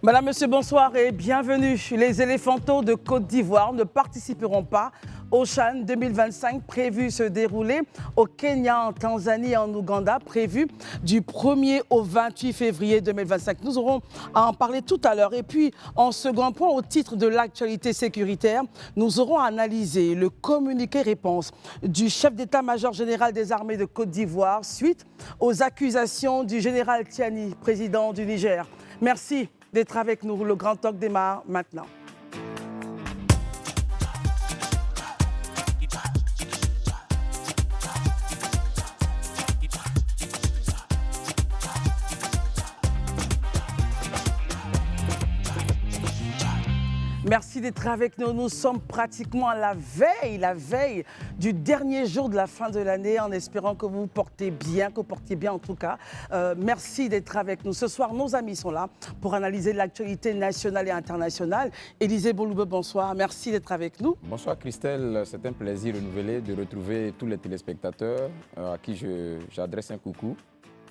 Madame, Monsieur, bonsoir et bienvenue. Les éléphantaux de Côte d'Ivoire ne participeront pas au CHAN 2025 prévu se dérouler au Kenya, en Tanzanie et en Ouganda, prévu du 1er au 28 février 2025. Nous aurons à en parler tout à l'heure. Et puis, en second point, au titre de l'actualité sécuritaire, nous aurons analysé le communiqué réponse du chef d'état-major général des armées de Côte d'Ivoire suite aux accusations du général Tiani, président du Niger. Merci d'être avec nous. Le Grand Talk démarre maintenant. Merci d'être avec nous. Nous sommes pratiquement à la veille du dernier jour de la fin de l'année, en espérant que vous portez bien, que vous portiez bien en tout cas. Merci d'être avec nous. Ce soir, nos amis sont là pour analyser l'actualité nationale et internationale. Élisée Boloube, bonsoir. Merci d'être avec nous. Bonsoir Christelle, c'est un plaisir renouvelé de retrouver tous les téléspectateurs à qui j'adresse un coucou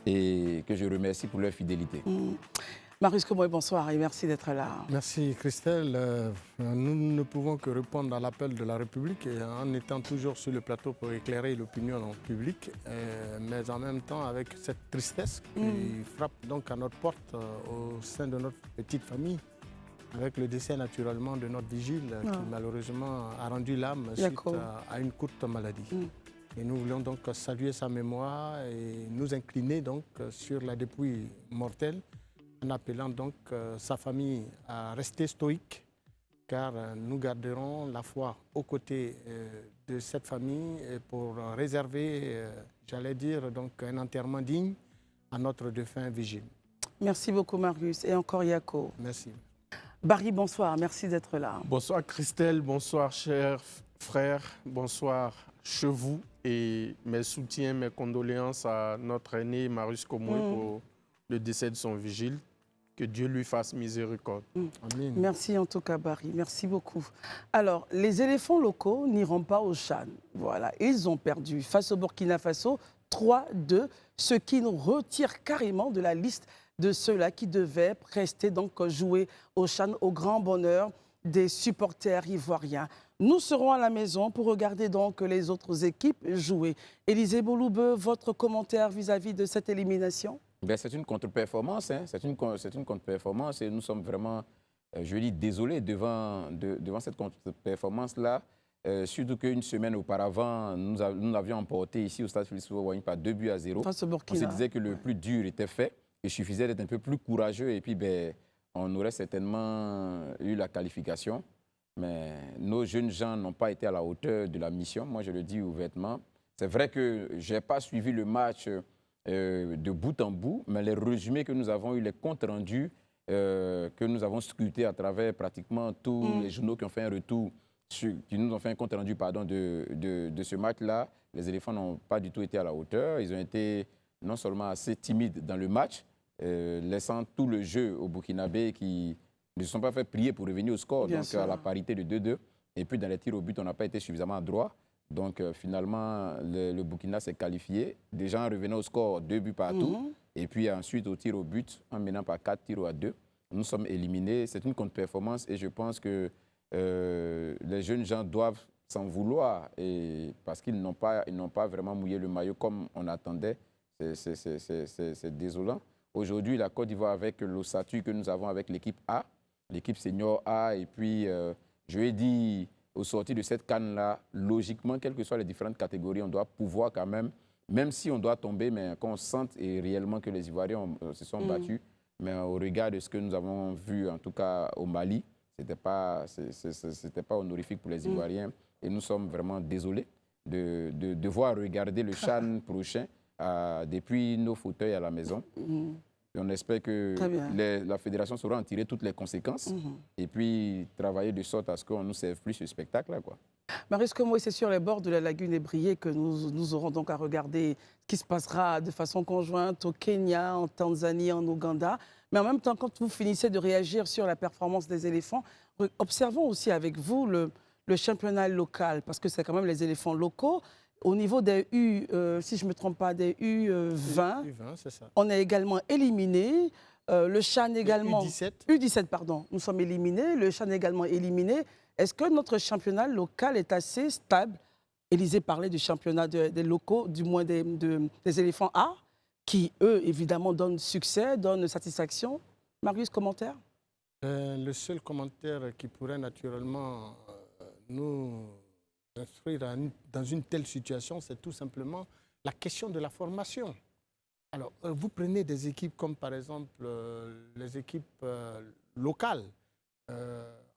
et que je remercie pour leur fidélité. Marius Komoé, bonsoir et merci d'être là. Merci Christelle. Nous ne pouvons que répondre à l'appel de la République et en étant toujours sur le plateau pour éclairer l'opinion publique, mais en même temps avec cette tristesse qui frappe donc à notre porte au sein de notre petite famille, avec le décès naturellement de notre vigile qui malheureusement a rendu l'âme suite à une courte maladie. Et nous voulons donc saluer sa mémoire et nous incliner donc sur la dépouille mortelle, en appelant donc sa famille à rester stoïque, car nous garderons la foi aux côtés de cette famille pour réserver, j'allais dire, donc un enterrement digne à notre défunt vigile. Merci beaucoup Marius et encore Yako. Merci. Barry, bonsoir, merci d'être là. Bonsoir Christelle, bonsoir chers frères, bonsoir chez vous et mes soutiens, mes condoléances à notre aîné Marius Komoé pour le décès de son vigile. Que Dieu lui fasse miséricorde. Amen. Merci en tout cas, Barry. Merci beaucoup. Alors, les éléphants locaux n'iront pas au CHAN. Voilà, ils ont perdu face au Burkina Faso 3-2, ce qui nous retire carrément de la liste de ceux-là qui devaient rester donc jouer au CHAN au grand bonheur des supporters ivoiriens. Nous serons à la maison pour regarder donc les autres équipes jouer. Élisée Boloube, votre commentaire vis-à-vis de cette élimination? C'est une contre-performance, hein. C'est une contre-performance et nous sommes vraiment, je dis, désolés devant cette contre-performance-là. Surtout qu'une semaine auparavant, nous l'avions emporté ici au stade Félix Houphouët-Boigny par 2-0. Face au Burkina. On se disait que le plus dur était fait. Il suffisait d'être un peu plus courageux et puis on aurait certainement eu la qualification. Mais nos jeunes gens n'ont pas été à la hauteur de la mission. Moi, je le dis ouvertement. C'est vrai que je n'ai pas suivi le match de bout en bout, mais les résumés que nous avons eu, les comptes rendus que nous avons scrutés à travers pratiquement tous les journaux qui ont fait un retour, qui nous ont fait un compte rendu de ce match-là, les éléphants n'ont pas du tout été à la hauteur. Ils ont été non seulement assez timides dans le match, laissant tout le jeu aux Burkinabés qui ne se sont pas fait prier pour revenir au score, donc à la parité de 2-2. Et puis dans les tirs au but, on n'a pas été suffisamment droit. Donc finalement, le Burkina s'est qualifié, déjà en revenant au score 2 buts partout, et puis ensuite au tir au but, en menant par 4 tirs à 2. Nous sommes éliminés, c'est une contre-performance et je pense que les jeunes gens doivent s'en vouloir parce qu'ils n'ont pas vraiment mouillé le maillot comme on attendait. C'est désolant. Aujourd'hui, la Côte d'Ivoire, avec l'ossature que nous avons avec l'équipe A, l'équipe senior A, et puis je lui ai dit, au sortir de cette canne-là, logiquement, quelles que soient les différentes catégories, on doit pouvoir quand même si on doit tomber, mais qu'on sente réellement que les Ivoiriens se sont battus. Mais au regard de ce que nous avons vu, en tout cas au Mali, ce n'était pas honorifique pour les Ivoiriens. Et nous sommes vraiment désolés de devoir regarder le CHAN prochain depuis nos fauteuils à la maison. Et on espère que la fédération saura en tirer toutes les conséquences et puis travailler de sorte à ce qu'on ne nous serve plus ce spectacle-là, quoi. Marius Komoé, c'est sur les bords de la lagune ébriée que nous aurons donc à regarder ce qui se passera de façon conjointe au Kenya, en Tanzanie, en Ouganda. Mais en même temps, quand vous finissez de réagir sur la performance des éléphants, observons aussi avec vous le championnat local, parce que c'est quand même les éléphants locaux. Au niveau des U, si je ne me trompe pas, des U20, c'est ça. On est également éliminé. Le CHAN également. U17. U17, pardon. Nous sommes éliminés. Le CHAN également éliminé. Est-ce que notre championnat local est assez stable? Élysée parlait du championnat des locaux, du moins des éléphants A, qui, eux, évidemment, donnent succès, donnent satisfaction. Marius, commentaire? Le seul commentaire qui pourrait naturellement nous inscrire dans une telle situation, c'est tout simplement la question de la formation. Alors, vous prenez des équipes comme par exemple les équipes locales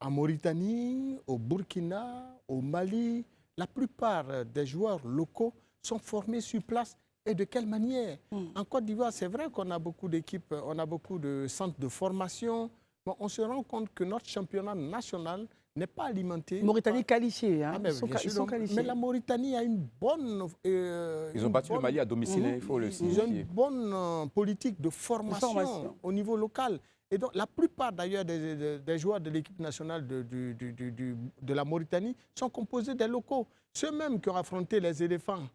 en Mauritanie, au Burkina, au Mali. La plupart des joueurs locaux sont formés sur place. Et de quelle manière? En Côte d'Ivoire, c'est vrai qu'on a beaucoup d'équipes, on a beaucoup de centres de formation. Bon, on se rend compte que notre championnat national n'est pas alimenté. Mauritanie qualifiée, hein? Mais Ils sont qualifiés. Mais la Mauritanie a une bonne... Ils ont battu le Mali à domicile, il faut le signifier. Ils ont une bonne politique de formation au niveau local. Et donc, la plupart d'ailleurs des joueurs de l'équipe nationale de la Mauritanie sont composés des locaux. Ceux-mêmes qui ont affronté les éléphants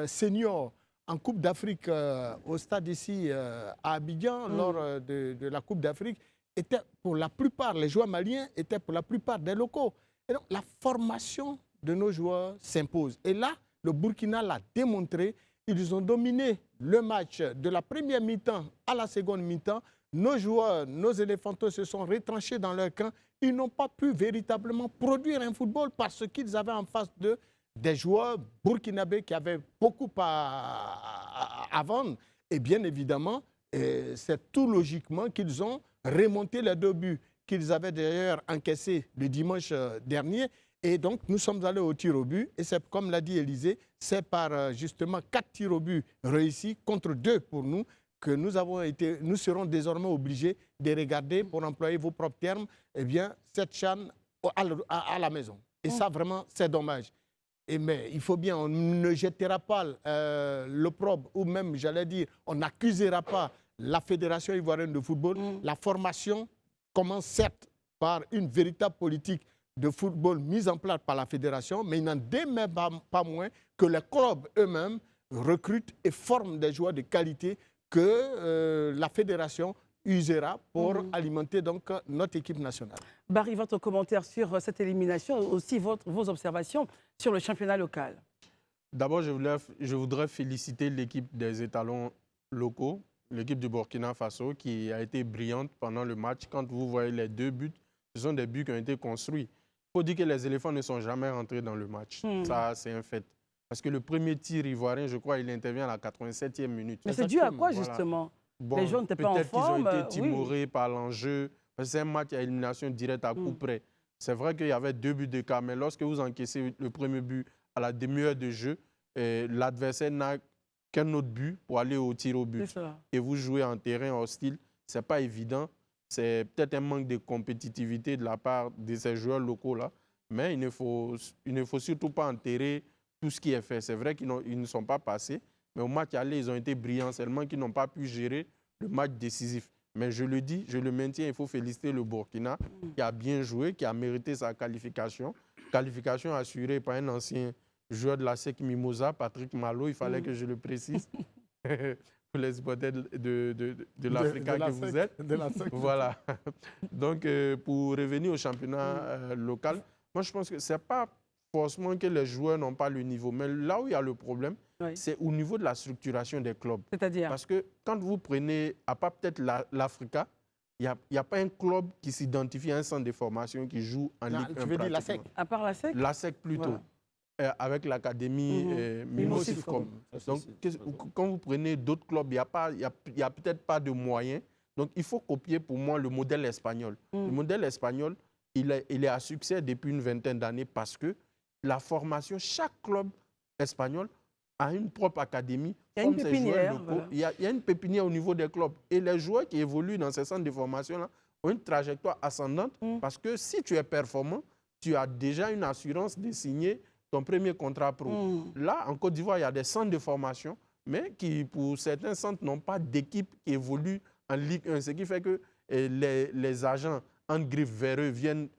seniors en Coupe d'Afrique au stade ici à Abidjan, lors de la Coupe d'Afrique, étaient pour la plupart, les joueurs maliens étaient pour la plupart des locaux. Et donc, la formation de nos joueurs s'impose. Et là, le Burkina l'a démontré. Ils ont dominé le match de la première mi-temps à la seconde mi-temps. Nos joueurs, nos éléphantos se sont retranchés dans leur camp. Ils n'ont pas pu véritablement produire un football parce qu'ils avaient en face d'eux des joueurs burkinabés qui avaient beaucoup à vendre. Et bien évidemment, c'est tout logiquement qu'ils ont remonté les 2 buts qu'ils avaient d'ailleurs encaissés le dimanche dernier. Et donc, nous sommes allés au tir au but. Et c'est comme l'a dit Élysée, c'est par justement 4 tirs au but réussis contre 2 pour nous que nous serons désormais obligés de regarder, pour employer vos propres termes, eh bien, cette CHAN à la maison. Et ça, vraiment, c'est dommage. Mais il faut bien, on ne jettera pas l'opprobre, ou même, j'allais dire, on n'accusera pas la Fédération ivoirienne de football. La formation commence certes par une véritable politique de football mise en place par la Fédération, mais il n'en demeure pas moins que les clubs eux-mêmes recrutent et forment des joueurs de qualité que la Fédération usera pour alimenter donc notre équipe nationale. Barry, votre commentaire sur cette élimination, aussi vos observations sur le championnat local. D'abord, je voudrais féliciter l'équipe des étalons locaux, l'équipe du Burkina Faso, qui a été brillante pendant le match. Quand vous voyez les 2 buts, ce sont des buts qui ont été construits. Il faut dire que les éléphants ne sont jamais rentrés dans le match. Ça, c'est un fait. Parce que le premier tir ivoirien, je crois, il intervient à la 87e minute. Mais c'est dû à quoi, justement? Bon, les joueurs n'étaient pas en forme. Peut-être qu'ils ont été timorés par l'enjeu. C'est un match à élimination directe à coup près. C'est vrai qu'il y avait 2 buts d'écart, mais lorsque vous encaissez le premier but à la demi-heure de jeu, l'adversaire n'a qu'un autre but pour aller au tir au but. Et vous jouez en terrain hostile, ce n'est pas évident. C'est peut-être un manque de compétitivité de la part de ces joueurs locaux-là. Mais il ne faut surtout pas enterrer tout ce qui est fait. C'est vrai qu'ils ne sont pas passés, mais au match aller, ils ont été brillants, seulement qu'ils n'ont pas pu gérer le match décisif. Mais je le dis, je le maintiens, il faut féliciter le Burkina qui a bien joué, qui a mérité sa qualification. Qualification assurée par un ancien joueur de la SEC Mimosa, Patrick Malo, il fallait que je le précise. Pour les supporters de l'Africa que vous êtes. Voilà. Donc, pour revenir au championnat local, moi je pense que ce n'est pas forcément que les joueurs n'ont pas le niveau. Mais là où il y a le problème, c'est au niveau de la structuration des clubs. C'est-à-dire? Parce que quand vous prenez, à part peut-être l'Africa, il n'y a pas un club qui s'identifie à un centre de formation qui joue en Ligue 1. Tu veux dire la SEC? À part la SEC? La SEC plutôt. Voilà. Avec l'académie Mimosifcom. Donc, quand vous prenez d'autres clubs, il n'y a peut-être pas de moyens. Donc, il faut copier pour moi le modèle espagnol. Le modèle espagnol, il est à succès depuis une vingtaine d'années parce que la formation, chaque club espagnol a une propre académie. Il y a une pépinière. Voilà. Il y a une pépinière au niveau des clubs. Et les joueurs qui évoluent dans ces centres de formation-là ont une trajectoire ascendante parce que si tu es performant, tu as déjà une assurance de signer ton premier contrat pro. Là, en Côte d'Ivoire, il y a des centres de formation, mais qui, pour certains centres, n'ont pas d'équipe qui évolue en Ligue 1. Ce qui fait que les agents en griffe vers eux viennent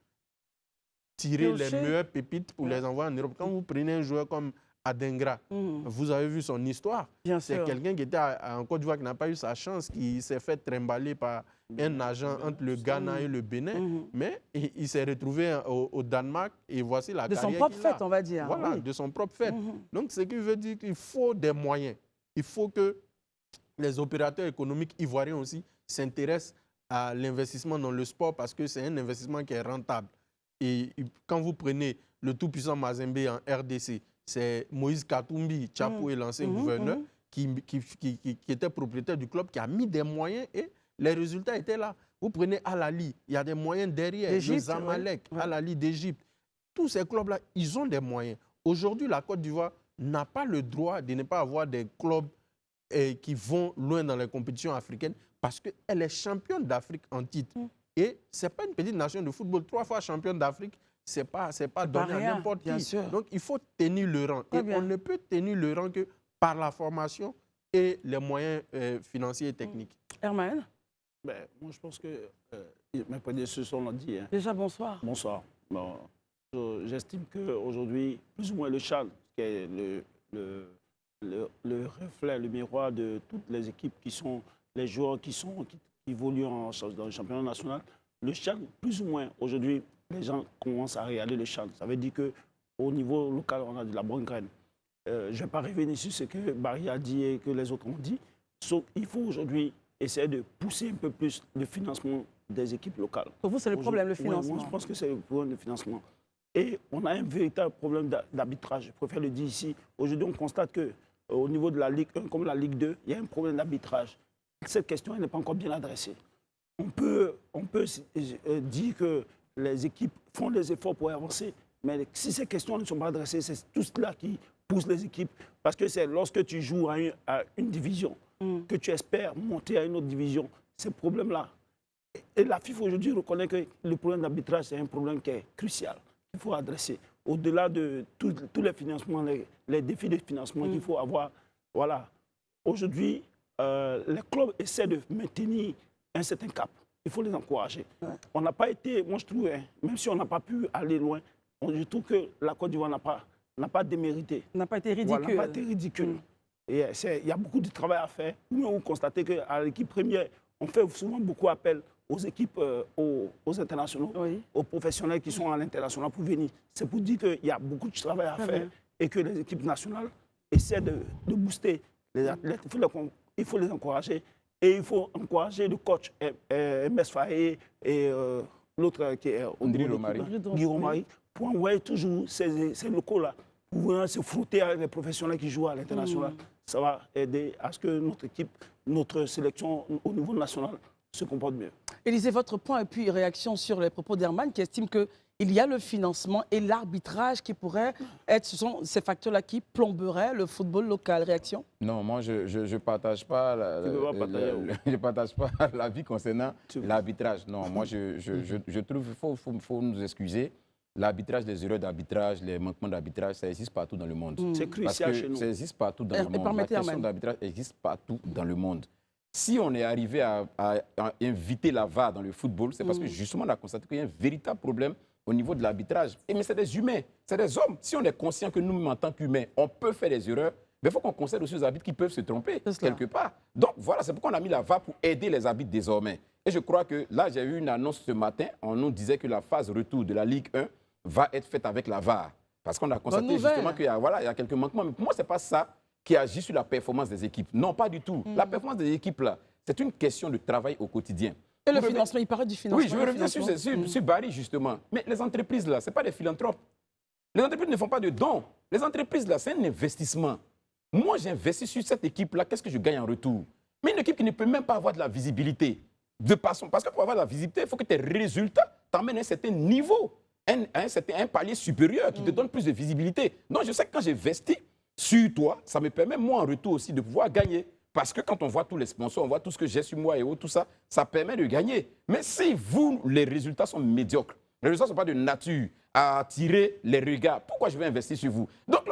tirer les meilleures pépites pour les envoyer en Europe. Quand vous prenez un joueur comme Adingra. Vous avez vu son histoire. C'est quelqu'un qui était en Côte d'Ivoire qui n'a pas eu sa chance, qui s'est fait trimballer par un agent entre le Ghana et le Bénin. Mais il s'est retrouvé au Danemark et voici la carrière qu'il a. De son propre fait, on va dire. Voilà, oui. de son propre fait. Donc, ce qui veut dire qu'il faut des moyens. Il faut que les opérateurs économiques ivoiriens aussi s'intéressent à l'investissement dans le sport parce que c'est un investissement qui est rentable. Et quand vous prenez le tout-puissant Mazembe en RDC, c'est Moïse Katumbi, Tchapo et l'ancien gouverneur, qui était propriétaire du club, qui a mis des moyens et les résultats étaient là. Vous prenez Al-Ali, il y a des moyens derrière, le Zamalek, Al-Ali d'Égypte. Tous ces clubs-là, ils ont des moyens. Aujourd'hui, la Côte d'Ivoire n'a pas le droit de ne pas avoir des clubs qui vont loin dans les compétitions africaines parce qu'elle est championne d'Afrique en titre. Et ce n'est pas une petite nation de football. 3 fois championne d'Afrique, ce n'est pas donné à n'importe qui. Sûr. Donc, il faut tenir le rang. Et on ne peut tenir le rang que par la formation et les moyens financiers et techniques. Herman? Moi, je pense que mes prédécesseurs l'ont dit. Hein. Déjà, bonsoir. Bonsoir. Bon, j'estime qu'aujourd'hui, plus ou moins le CHAN, qui est le reflet, le miroir de toutes les équipes qui sont les joueurs qui évoluent dans le championnat national, le CHAN, plus ou moins, aujourd'hui, les gens commencent à regarder le CHAN. Ça veut dire qu'au niveau local, on a de la bonne graine. Je ne vais pas revenir sur ce que Barry a dit et que les autres ont dit. Sauf qu'il faut aujourd'hui essayer de pousser un peu plus le financement des équipes locales. Pour vous, c'est le problème, le financement? Oui, je pense que c'est le problème de financement. Et on a un véritable problème d'arbitrage. Je préfère le dire ici. Aujourd'hui, on constate qu'au niveau de la Ligue 1 comme la Ligue 2, il y a un problème d'arbitrage. Cette question n'est pas encore bien adressée. On peut dire que les équipes font des efforts pour avancer, mais si ces questions ne sont pas adressées, c'est tout cela qui pousse les équipes. Parce que c'est lorsque tu joues à une division que tu espères monter à une autre division, ces problèmes-là. Et la FIFA aujourd'hui reconnaît que le problème d'arbitrage, c'est un problème qui est crucial, qu'il faut adresser. Au-delà de tous les financements, les défis de financement qu'il faut avoir. Voilà. Aujourd'hui, les clubs essaient de maintenir un certain cap. Il faut les encourager. On n'a pas été, moi je trouve, même si on n'a pas pu aller loin, je trouve que la Côte d'Ivoire n'a pas démérité. N'a pas été ridicule. Voilà, n'a pas été ridicule. Et il y a beaucoup de travail à faire. Nous, on constate qu'à l'équipe première, on fait souvent beaucoup appel aux équipes, aux internationaux, aux professionnels qui sont à l'international pour venir. C'est pour dire qu'il y a beaucoup de travail à faire et que les équipes nationales essaient de booster les athlètes. Il faut les encourager. Et il faut encourager le coach MS Faye et l'autre qui est Guy Romari pour envoyer toujours ces locaux-là pour venir se frotter avec les professionnels qui jouent à l'international. Ça va aider à ce que notre équipe, notre sélection au niveau national se comporte mieux. Élisée, votre point et puis réaction sur les propos d'Herman qui estime qu'il y a le financement et l'arbitrage qui pourraient être, ce sont ces facteurs-là qui plomberaient le football local. Réaction? Non, moi je ne partage pas l'avis concernant l'arbitrage. Non, moi je trouve qu'il faut nous excuser. L'arbitrage, les erreurs d'arbitrage, les manquements d'arbitrage, ça existe partout dans le monde. C'est crucial chez nous. Ça existe partout dans le monde. La question d'arbitrage existe partout dans le monde. Si on est arrivé à inviter la VAR dans le football, c'est parce que justement on a constaté qu'il y a un véritable problème au niveau de l'arbitrage. Mais c'est des humains, c'est des hommes. Si on est conscient que nous, en tant qu'humains, on peut faire des erreurs, mais il faut qu'on concède aussi aux arbitres qui peuvent se tromper quelque part. Donc voilà, c'est pourquoi on a mis la VAR pour aider les arbitres désormais. Et je crois que là, j'ai eu une annonce ce matin, on nous disait que la phase retour de la Ligue 1 va être faite avec la VAR. Parce qu'on a constaté justement qu'il y a quelques manquements. Mais pour moi, ce n'est pas ça qui agit sur la performance des équipes. Non, pas du tout. La performance des équipes, là, c'est une question de travail au quotidien. Et le financement, il paraît du financement. Oui, je veux revenir sur Barry, justement. Mais les entreprises, là, ce n'est pas des philanthropes. Les entreprises ne font pas de dons. Les entreprises, là, c'est un investissement. Moi, j'investis sur cette équipe-là. Qu'est-ce que je gagne en retour? Mais une équipe qui ne peut même pas avoir de la visibilité. Parce que pour avoir de la visibilité, il faut que tes résultats t'emmènent à un certain niveau, un palier supérieur qui te donne plus de visibilité. Donc, je sais que quand j'investis sur toi, ça me permet, moi, en retour aussi, de pouvoir gagner. Parce que quand on voit tous les sponsors, on voit tout ce que j'ai sur moi et autres, tout ça, ça permet de gagner. Mais si les résultats sont médiocres, les résultats ne sont pas de nature à attirer les regards, pourquoi je vais investir sur vous? Donc,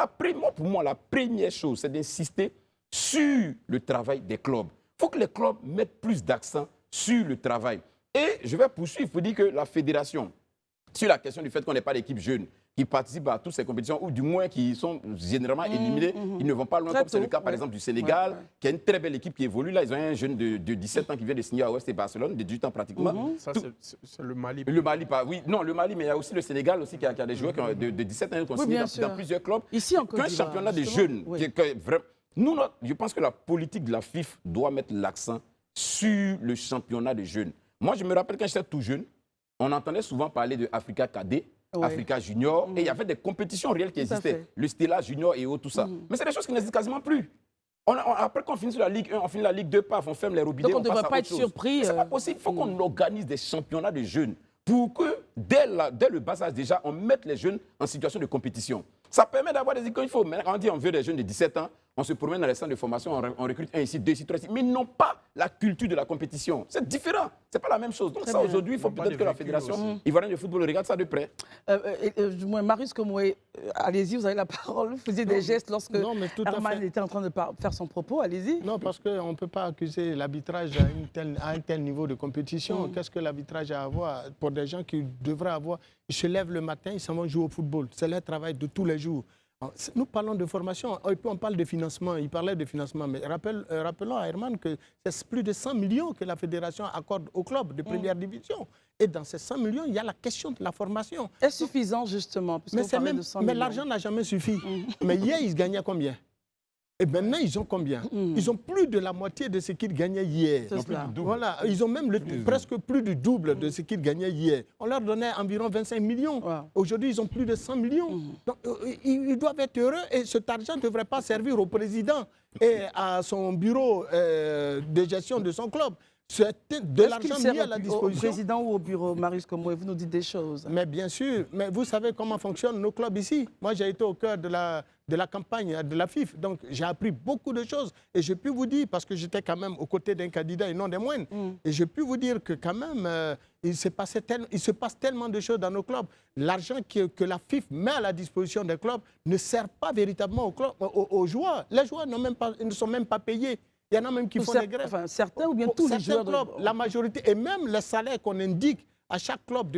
pour moi, la première chose, c'est d'insister sur le travail des clubs. Il faut que les clubs mettent plus d'accent sur le travail. Et je vais poursuivre pour dire que la fédération, sur la question du fait qu'on n'est pas d'équipe jeune, qui participent à toutes ces compétitions, ou du moins qui sont généralement éliminés, ils ne vont pas loin, Très comme c'est le tôt, cas par exemple du Sénégal, qui a une très belle équipe qui évolue. Là, ils ont un jeune de 17 ans qui vient de signer à Ouest et Barcelone, de 18 ans pratiquement. Ça, c'est le Mali. Le Mali, oui, non, le Mali, mais il y a aussi le Sénégal aussi qui a des joueurs de 17 ans qui ont signé dans plusieurs clubs. Ici en Côte Qu'un d'Ivoire, championnat de justement, jeunes, oui. nous, je pense que la politique de la FIFA doit mettre l'accent sur le championnat de jeunes. Moi, je me rappelle quand j'étais tout jeune, on entendait souvent parler de Africa Cadet, Ouais. Africa Junior, et il y avait des compétitions réelles qui Tout à existaient. fait. Le Stella Junior et autres, tout ça. Mais c'est des choses qui n'existent quasiment plus. Après qu'on finit sur la Ligue 1, on finit la Ligue 2, paf, on ferme les robinets, Donc on ne passe devrait à pas autre être chose. surpris. Mais c'est pas possible. Il faut qu'on organise des championnats de jeunes pour que, dès le bas âge déjà, on mette les jeunes en situation de compétition. Ça permet d'avoir des écoles. Il faut, on dit on veut des jeunes de 17 ans, on se promène dans les centres de formation, on recrute un ici, deux ici, trois ici, mais ils n'ont pas la culture de la compétition. C'est différent. C'est pas la même chose. Donc Très ça, bien. aujourd'hui, il faut Ils n'ont pas peut-être de que la vécu Fédération ivoirienne de football regarde ça de près. Marius Komoué, allez-y, vous avez la parole. Vous faisiez des gestes lorsque Non, mais tout à Herman fait. était en train de faire son propos. Allez-y. Non, parce qu'on ne peut pas accuser l'arbitrage à un tel niveau de compétition. Qu'est-ce que l'arbitrage a à voir pour des gens qui devraient avoir... Ils se lèvent le matin, ils s'en vont jouer au football. C'est leur travail de tous les jours. Nous parlons de formation, et puis on parle de financement. Il parlait de financement, mais rappelons à Herman que c'est plus de 100 millions que la fédération accorde au club de première division. Et dans ces 100 millions, il y a la question de la formation. Est-ce suffisant, justement, puisque vous parlez de 100 mais millions. l'argent n'a jamais suffi. Mais hier, ils gagnaient combien? Et maintenant, ils ont combien? Ils ont plus de la moitié de ce qu'ils gagnaient hier. C'est cela. Voilà, ils ont même presque plus du double de ce qu'ils gagnaient hier. On leur donnait environ 25 millions. Wow. Aujourd'hui, ils ont plus de 100 millions. Donc, ils doivent être heureux et cet argent ne devrait pas servir au président et à son bureau de gestion de son club. C'est de Est-ce l'argent qu'il sert mis à la au disposition. président ou au bureau, Marius Komoué? Vous nous dites des choses. Mais bien sûr, mais vous savez comment fonctionnent nos clubs ici. Moi, j'ai été au cœur de la campagne de la FIFA. Donc, j'ai appris beaucoup de choses. Et je peux vous dire, parce que j'étais quand même aux côtés d'un candidat et non des moindres, et je peux vous dire que quand même, il se passe tellement de choses dans nos clubs. L'argent que la FIFA met à la disposition des clubs ne sert pas véritablement aux joueurs. Les joueurs ils ne sont même pas payés. Il y en a même qui font des grèves. Enfin, certains ou bien tous les joueurs clubs, la majorité, et même les salaires qu'on indique à chaque club,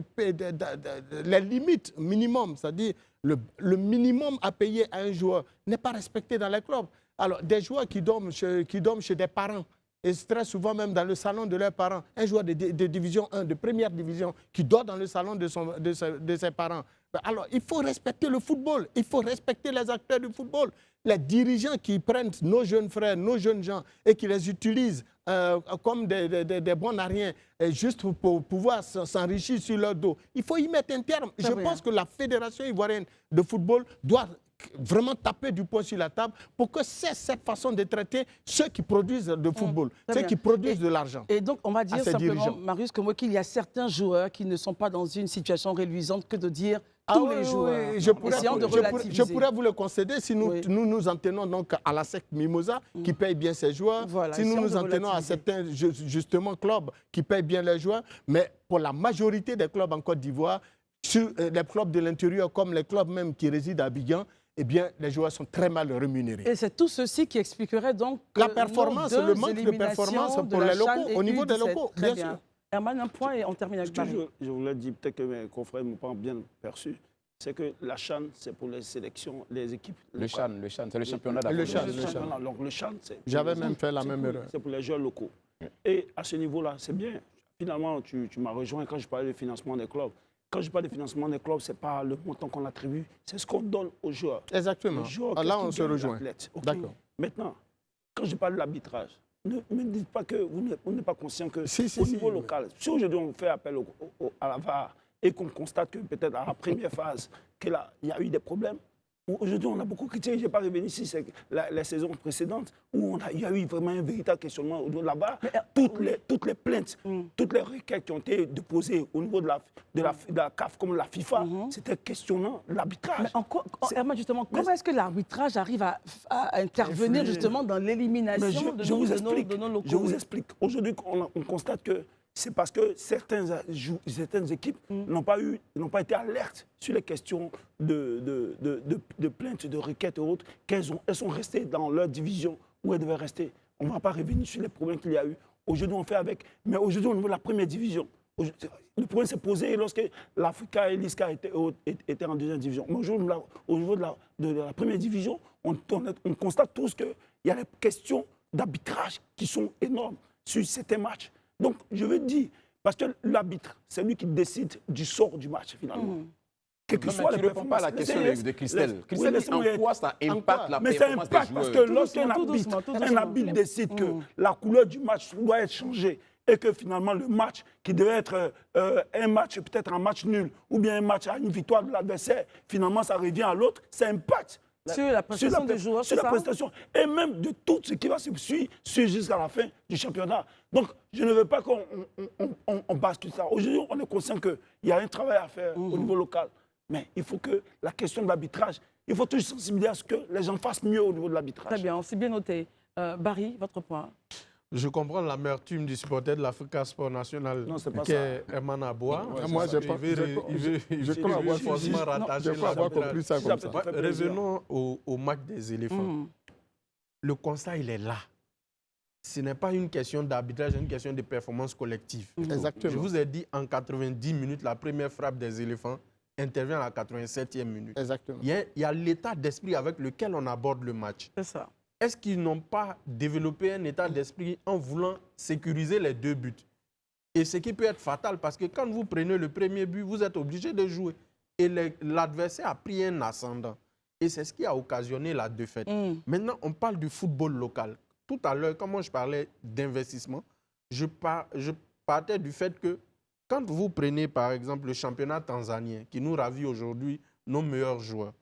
les limites minimum, c'est-à-dire le minimum à payer à un joueur, n'est pas respecté dans les clubs. Alors, des joueurs qui dorment chez des parents, et très souvent même dans le salon de leurs parents, un joueur de division 1, de première division, qui dort dans le salon de ses parents. Alors, il faut respecter le football, il faut respecter les acteurs du football. Les dirigeants qui prennent nos jeunes frères, nos jeunes gens, et qui les utilisent comme des bons à rien, juste pour pouvoir s'enrichir sur leur dos. Il faut y mettre un terme. Je pense que la Fédération ivoirienne de football doit vraiment taper du poing sur la table pour que cesse cette façon de traiter ceux qui produisent du football, ceux qui produisent de l'argent. Et donc, on va dire simplement, dirigeants. Marius Komoué, qu'il y a certains joueurs qui ne sont pas dans une situation réluisante que de dire tous les joueurs. Oui, je pourrais vous le concéder si nous Oui. nous en tenons donc à la secte Mimosa qui paye bien ses joueurs, Voilà, si nous essayons nous de en tenons à relativiser. certains justement clubs qui payent bien les joueurs, mais pour la majorité des clubs en Côte d'Ivoire, sur les clubs de l'intérieur comme les clubs même qui résident à Abidjan, eh bien, les joueurs sont très mal rémunérés. Et c'est tout ceci qui expliquerait donc La performance, nos deux le manque de performance éliminations pour de la les locaux, CHAN et au niveau des U17. locaux, Très bien sûr. Herman, un point et on termine Ce avec que Marie. je voulais dire, peut-être que mes confrères ne m'ont pas bien perçu, c'est que la CHAN, c'est pour les sélections, les équipes. Le CHAN, c'est le championnat Le d'Afrique. CHAN. Voilà, donc le CHAN, c'est. J'avais même fait la c'est même pour- erreur. C'est pour les joueurs locaux. Et à ce niveau-là, c'est bien. Finalement, tu m'as rejoint quand je parlais de financement des clubs. Quand je parle de financement des clubs, ce n'est pas le montant qu'on attribue, c'est ce qu'on donne aux joueurs. Exactement. Les joueurs, Ah, là, qu'est-ce on qu'ils se gagnent, rejoint. l'athlète, ok. D'accord. Maintenant, quand je parle de l'arbitrage, ne me dites pas que vous n'êtes pas conscient que Si, au si, niveau oui. local, si aujourd'hui on fait appel à la VAR et qu'on constate que peut-être à la première phase, qu'il y a eu des problèmes, aujourd'hui on a beaucoup critiqué, je n'ai pas revenu ici, c'est la saison précédente, où il y a eu vraiment un véritable questionnement au niveau de la VAR. Toutes les plaintes, toutes les requêtes qui ont été déposées au niveau de la CAF comme de la FIFA, c'était questionnant l'arbitrage. Mais Herman, justement, comment est-ce que l'arbitrage arrive à intervenir justement dans Mais l'élimination de nos locaux? je vous explique. Aujourd'hui, on constate que c'est parce que certaines équipes n'ont pas été alertes sur les questions de plaintes, de requêtes et autres, elles sont restées dans leur division où elles devaient rester. On ne va pas revenir sur les problèmes qu'il y a eu. Aujourd'hui, on fait avec. Mais aujourd'hui, au niveau de la première division, Le problème s'est posé lorsque l'Africa et l'ISCA étaient en deuxième division. Mais au niveau de la première division, on constate tous qu'il y a des questions d'arbitrage qui sont énormes sur certains matchs. Donc, je veux dire, parce que l'arbitre, c'est lui qui décide du sort du match, finalement. Quel que soit tu ne réponds pas à la question de Christelle. Christelle, en quoi ça impacte la performance des joueurs? Parce que lorsqu'un arbitre décide que la couleur du match doit être changée et que finalement le match qui devait être un match, peut-être un match nul, ou bien un match à une victoire de l'adversaire, finalement ça revient à l'autre, ça impacte sur la prestation des joueurs, sur la prestation, et même de tout ce qui va se suivre jusqu'à la fin du championnat. Donc, je ne veux pas qu'on bascule ça. Aujourd'hui, on est conscient qu'il y a un travail à faire au niveau local. Mais il faut que la question de l'arbitrage, il faut toujours sensibiliser à ce que les gens fassent mieux au niveau de l'arbitrage. Très bien, c'est bien noté. Barry, votre point. Je comprends l'amertume du supporter de l'Africa Sport National, qui est Herman Aboua. Moi, je crois avoir forcément rattaché compris ça comme ça. Revenons au match des éléphants. Le constat, il est là. Ce n'est pas une question d'arbitrage, c'est une question de performance collective. Exactement. Je vous ai dit, en 90 minutes, la première frappe des éléphants intervient à la 87e minute. Exactement. Il y a l'état d'esprit avec lequel on aborde le match. C'est ça. Est-ce qu'ils n'ont pas développé un état d'esprit en voulant sécuriser les 2 buts? Et ce qui peut être fatal, parce que quand vous prenez le premier but, vous êtes obligé de jouer. Et l'adversaire a pris un ascendant. Et c'est ce qui a occasionné la défaite. Maintenant, on parle du football local. Tout à l'heure, quand moi je parlais d'investissement, je partais du fait que quand vous prenez par exemple le championnat tanzanien, qui nous ravit aujourd'hui nos meilleurs joueurs,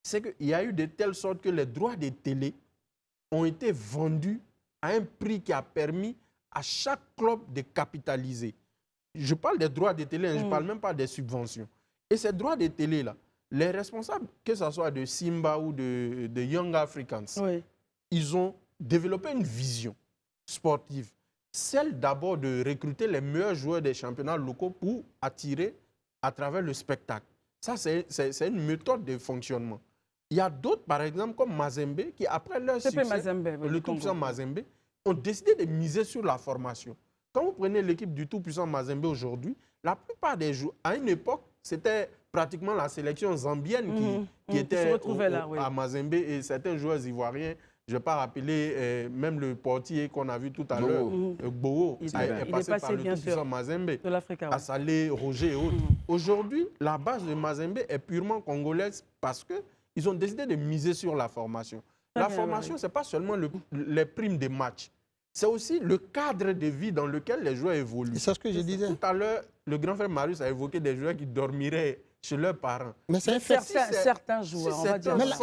c'est qu'il y a eu de telle sorte que les droits des télés ont été vendus à un prix qui a permis à chaque club de capitaliser. Je parle des droits des télé, je ne parle même pas des subventions. Et ces droits des télé-là, les responsables, que ce soit de Simba ou de Young Africans, ils ont développé une vision sportive. Celle d'abord de recruter les meilleurs joueurs des championnats locaux pour attirer à travers le spectacle. Ça, c'est une méthode de fonctionnement. Il y a d'autres, par exemple, comme Mazembe, qui après leur succès, le tout-puissant Mazembe, ont décidé de miser sur la formation. Quand vous prenez l'équipe du tout-puissant Mazembe aujourd'hui, la plupart des joueurs, à une époque, c'était pratiquement la sélection zambienne qui était à Mazembe, et certains joueurs ivoiriens. Je ne vais pas rappeler même le portier qu'on a vu tout à l'heure, Gbowo, est passé par le tout-puissant Mazembe, Assalé, Roger et autres. Aujourd'hui, la base de Mazembe est purement congolaise parce qu'ils ont décidé de miser sur la formation. La formation, ce n'est pas seulement les primes des matchs, c'est aussi le cadre de vie dans lequel les joueurs évoluent. C'est ce que je disais. Tout à l'heure, le grand frère Marius a évoqué des joueurs qui dormiraient chez leurs parents. Mais c'est certains joueurs, on va dire. Mais là,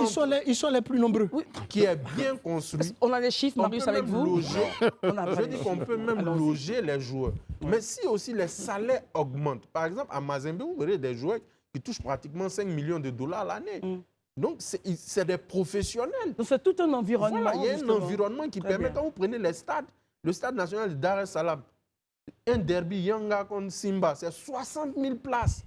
ils sont les plus nombreux. Oui. Qui est bien construit. On a les chiffres, Marius, avec vous. Je dis qu'on peut même loger les joueurs. Mais si aussi les salaires augmentent, par exemple, à Mazembe, vous verrez des joueurs qui touchent pratiquement 5 millions de dollars l'année. Donc, c'est des professionnels. Donc, c'est tout un environnement. Voilà, il y a un environnement qui permet, quand vous prenez les stades, le stade national de Dar es Salaam, un derby Yanga contre Simba, c'est 60 000 places.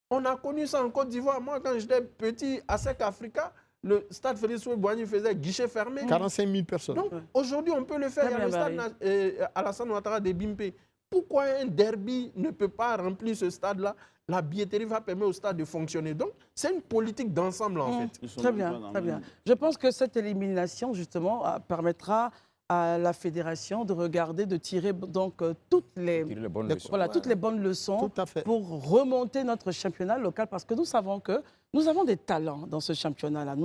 On a connu ça en Côte d'Ivoire. Moi, quand j'étais petit à SEC Africa, le stade Félix Houphouët-Boigny faisait guichet fermé. 45 000 personnes. Donc, aujourd'hui, on peut le faire. Il y a le stade Alassane Ouattara de Bimpe. Pourquoi un derby ne peut pas remplir ce stade-là? La billetterie va permettre au stade de fonctionner. Donc, c'est une politique d'ensemble, en fait. Très bien, très bien. Je pense que cette élimination, justement, permettra à la fédération de regarder, de tirer donc toutes les bonnes leçons pour remonter notre championnat local, parce que nous savons que nous avons des talents dans ce championnat-là.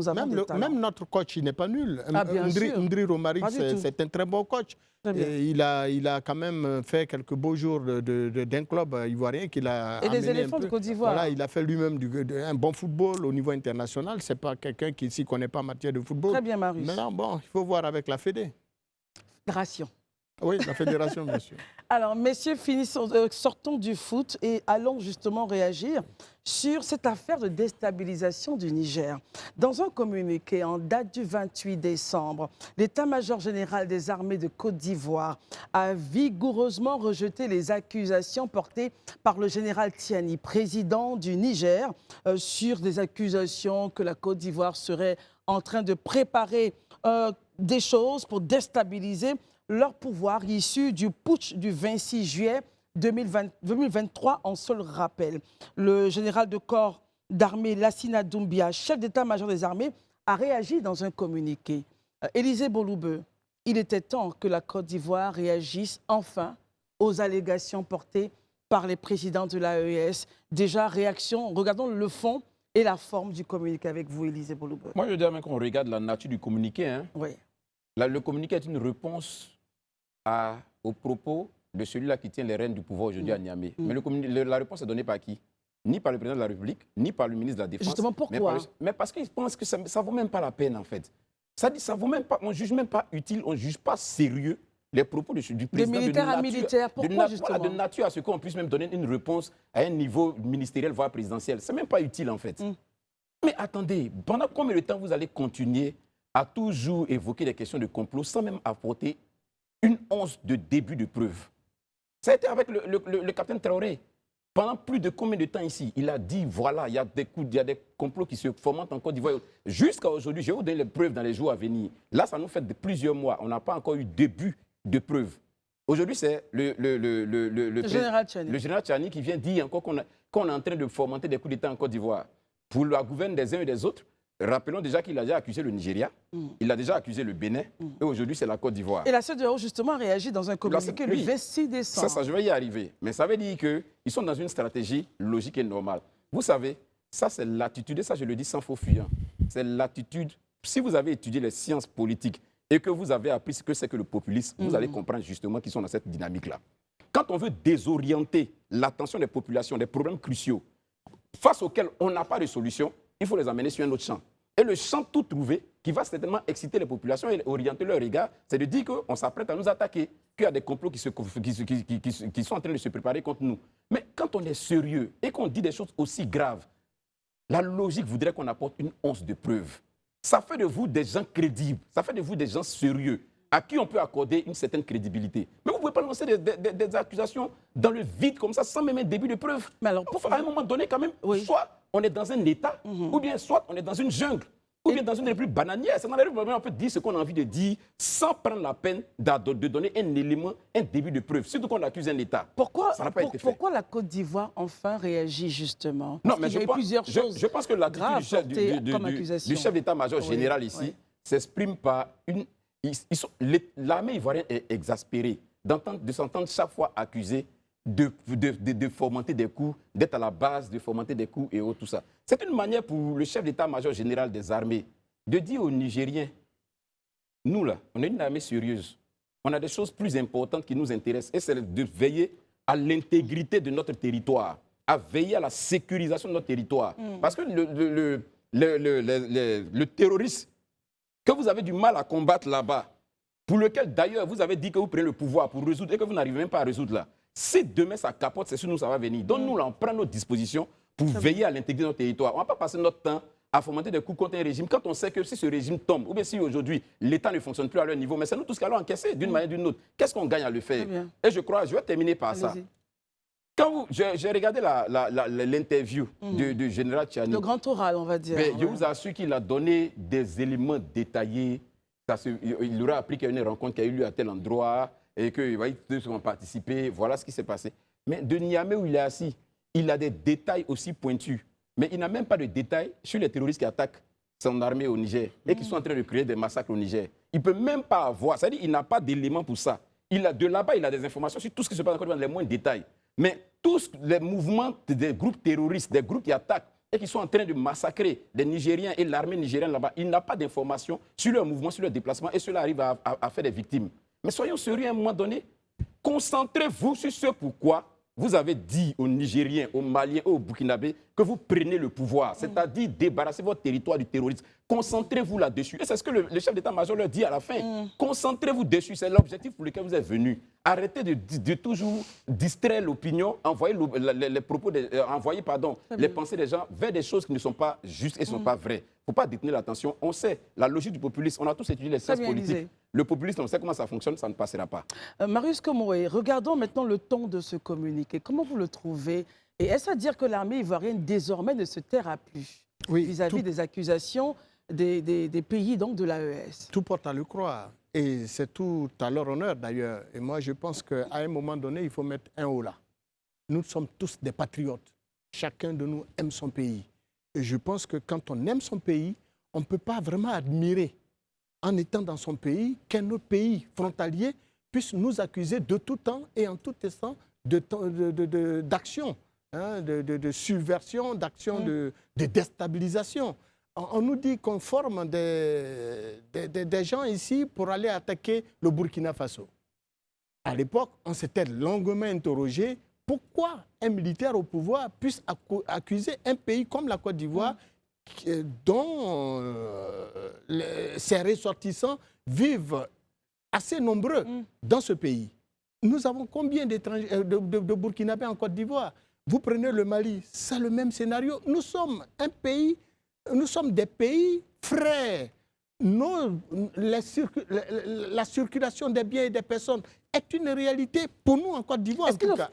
Même notre coach, il n'est pas nul. Ndri Romaric, c'est un très bon coach. Et il a quand même fait quelques beaux jours d'un club ivoirien qu'il a amené. Et des éléphants de Côte d'Ivoire. Voilà, il a fait lui-même un bon football au niveau international. Ce n'est pas quelqu'un qui s'y connaît pas en matière de football. Très bien, Marius. Maintenant, bon, il faut voir avec la Fédé. Fédération. Oui, la fédération, bien sûr. Alors, messieurs, sortons du foot et allons justement réagir sur cette affaire de déstabilisation du Niger. Dans un communiqué en date du 28 décembre, l'état-major général des armées de Côte d'Ivoire a vigoureusement rejeté les accusations portées par le général Tiani, président du Niger, sur des accusations que la Côte d'Ivoire serait en train de préparer des choses pour déstabiliser leur pouvoir issu du putsch du 26 juillet 2023 en seul rappel. Le général de corps d'armée Lassina Doumbia, chef d'état-major des armées, a réagi dans un communiqué. Élisée Boloubeu, il était temps que la Côte d'Ivoire réagisse enfin aux allégations portées par les présidents de l'AES. Déjà, réaction, regardons le fond et la forme du communiqué avec vous, Élisée Boloubeu. Moi, je dirais qu'on regarde la nature du communiqué. Hein. Oui. Le communiqué est une réponse aux propos de celui-là qui tient les rênes du pouvoir aujourd'hui à Niamey. Mais la réponse est donnée par qui? Ni par le président de la République, ni par le ministre de la Défense. Justement, pourquoi? Mais parce qu'ils pensent que ça ne vaut même pas la peine, en fait. Ça dit, ça vaut même pas, on ne juge même pas utile, on ne juge pas sérieux les propos du président. De militaire à militaire, pourquoi justement? De nature à ce qu'on puisse même donner une réponse à un niveau ministériel, voire présidentiel. Ce n'est même pas utile, en fait. Mais attendez, pendant combien de temps vous allez continuer à toujours évoquer des questions de complot sans même apporter une once de début de preuve? Ça a été avec le capitaine Traoré. Pendant plus de combien de temps ici? Il a dit, voilà, il y a des complots qui se fomentent en Côte d'Ivoire. Jusqu'à aujourd'hui, je vais vous donner les preuves dans les jours à venir. Là, ça nous fait plusieurs mois. On n'a pas encore eu début de preuves. Aujourd'hui, c'est le général Tchani qui vient dire encore qu'on est en train de fomenter des coups d'État en Côte d'Ivoire. Pour la gouverne des uns et des autres, rappelons déjà qu'il a déjà accusé le Nigeria, il a déjà accusé le Bénin, et aujourd'hui, c'est la Côte d'Ivoire. Et la CEDEAO, justement, a réagi dans un communiqué le 26 décembre. Ça, je vais y arriver. Mais ça veut dire qu'ils sont dans une stratégie logique et normale. Vous savez, ça, c'est l'attitude, et ça, je le dis sans faux fuyant. C'est l'attitude. Si vous avez étudié les sciences politiques et que vous avez appris ce que c'est que le populisme, vous allez comprendre justement qu'ils sont dans cette dynamique-là. Quand on veut désorienter l'attention des populations, des problèmes cruciaux, face auxquels on n'a pas de solution, il faut les amener sur un autre champ. Et le champ tout trouvé, qui va certainement exciter les populations et orienter leur regard, c'est de dire qu'on s'apprête à nous attaquer, qu'il y a des complots qui sont en train de se préparer contre nous. Mais quand on est sérieux et qu'on dit des choses aussi graves, la logique voudrait qu'on apporte une once de preuve. Ça fait de vous des gens crédibles, ça fait de vous des gens sérieux, à qui on peut accorder une certaine crédibilité. Mais vous ne pouvez pas lancer des accusations dans le vide comme ça, sans même un début de preuve. Mais alors, à un moment donné, quand même, soit on est dans un État, ou bien soit on est dans une jungle, ou bien dans une république bananière. C'est dans la république, on peut dire ce qu'on a envie de dire, sans prendre la peine de donner un élément, un début de preuve. Surtout qu'on accuse un État. Pourquoi la Côte d'Ivoire enfin réagit justement? Non, mais il y a eu plusieurs choses je pense que l'attitude du chef d'état-major général ici s'exprime par une... L'armée ivoirienne est exaspérée de s'entendre chaque fois accusée de fomenter des coups, d'être à la base, de fomenter des coups et autres, tout ça. C'est une manière pour le chef d'état-major général des armées de dire aux Nigériens, nous là, on est une armée sérieuse. On a des choses plus importantes qui nous intéressent et c'est de veiller à l'intégrité de notre territoire, à veiller à la sécurisation de notre territoire. Parce que le terroriste que vous avez du mal à combattre là-bas, pour lequel d'ailleurs vous avez dit que vous prenez le pouvoir pour résoudre et que vous n'arrivez même pas à résoudre là, si demain ça capote, c'est sur nous ça va venir. Donc nous là, on prend nos dispositions pour veiller à l'intégrité de notre territoire. On ne va pas passer notre temps à fomenter des coups contre un régime quand on sait que si ce régime tombe, ou bien si aujourd'hui l'État ne fonctionne plus à leur niveau, mais c'est nous tous qui allons encaisser d'une manière ou d'une autre. Qu'est-ce qu'on gagne à le faire? Et je crois, je vais terminer par ça. Quand j'ai regardé l'interview du général Tchani, le grand oral, on va dire. Je vous assure qu'il a donné des éléments détaillés. Il aura appris qu'il y a une rencontre qui a eu lieu à tel endroit et qu'ils vont participer. Voilà ce qui s'est passé. Mais de Niamey où il est assis, il a des détails aussi pointus. Mais il n'a même pas de détails sur les terroristes qui attaquent son armée au Niger et qui sont en train de créer des massacres au Niger. Il ne peut même pas avoir, c'est-à-dire qu'il n'a pas d'éléments pour ça. De là-bas, il a des informations sur tout ce qui se passe en Côte d'Ivoire dans les moindres détails. Mais tous les mouvements des groupes terroristes, des groupes qui attaquent et qui sont en train de massacrer les Nigériens et l'armée nigérienne là-bas, il n'a pas d'informations sur leurs mouvements, sur leurs déplacements et cela arrive à faire des victimes. Mais soyons sérieux à un moment donné, concentrez-vous sur ce pourquoi vous avez dit aux Nigériens, aux Maliens, aux Burkinabés que vous prenez le pouvoir, c'est-à-dire débarrasser votre territoire du terrorisme. Concentrez-vous là-dessus. Et c'est ce que le chef d'état-major leur dit à la fin. Concentrez-vous dessus, c'est l'objectif pour lequel vous êtes venus. Arrêtez de toujours distraire l'opinion, envoyer les propos, les pensées des gens vers des choses qui ne sont pas justes et ne sont pas vraies. Il ne faut pas détenir l'attention. On sait, la logique du populisme, on a tous étudié les sciences politiques. Le populisme, on sait comment ça fonctionne, ça ne passera pas. Marius Komoré, regardons maintenant le ton de ce communiqué. Comment vous le trouvez? Et est-ce à dire que l'armée ivoirienne désormais ne se taira plus vis-à-vis des accusations des pays donc, de l'AES? Tout porte à le croire. Et c'est tout à leur honneur d'ailleurs. Et moi, je pense qu'à un moment donné, il faut mettre un haut là. nous sommes tous des patriotes. Chacun de nous aime son pays. Et je pense que quand on aime son pays, on ne peut pas vraiment admirer, en étant dans son pays, qu'un autre pays frontalier puisse nous accuser de tout temps et en tout instant d'action, hein, de subversion, d'action de déstabilisation. On nous dit qu'on forme des gens ici pour aller attaquer le Burkina Faso. À l'époque, on s'était longuement interrogé pourquoi un militaire au pouvoir puisse accuser un pays comme la Côte d'Ivoire dont ses ressortissants vivent assez nombreux dans ce pays. Nous avons combien de Burkinabés en Côte d'Ivoire? Vous prenez le Mali, c'est le même scénario. Nous sommes un pays, nous sommes des pays frères. La circulation des biens et des personnes est une réalité pour nous en Côte d'Ivoire.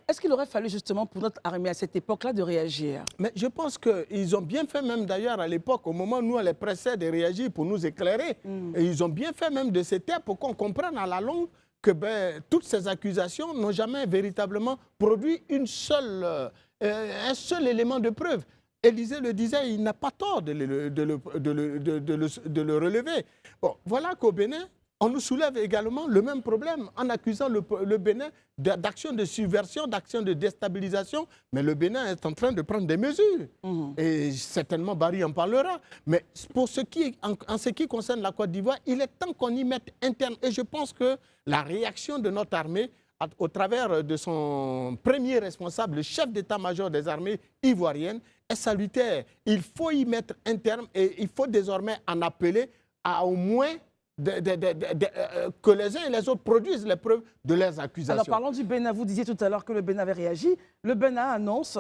Est-ce qu'il aurait fallu justement pour notre armée à cette époque-là de réagir? Mais je pense qu'ils ont bien fait même d'ailleurs à l'époque, au moment où nous on les pressait de réagir pour nous éclairer. Et ils ont bien fait même de se taire pour qu'on comprenne à la longue que toutes ces accusations n'ont jamais véritablement produit un seul élément de preuve. Élysée le disait, il n'a pas tort de le relever. Bon, voilà qu'au Bénin, on nous soulève également le même problème en accusant le Bénin d'actions de subversion, d'actions de déstabilisation. Mais le Bénin est en train de prendre des mesures. Et certainement Barry en parlera. Mais en ce qui concerne la Côte d'Ivoire, il est temps qu'on y mette un terme. Et je pense que la réaction de notre armée, au travers de son premier responsable, le chef d'état-major des armées ivoiriennes, est salutaire. Il faut y mettre un terme et il faut désormais en appeler à au moins que les uns et les autres produisent les preuves de leurs accusations. Alors parlons du Bénin, vous disiez tout à l'heure que le Bénin avait réagi. Le Bénin annonce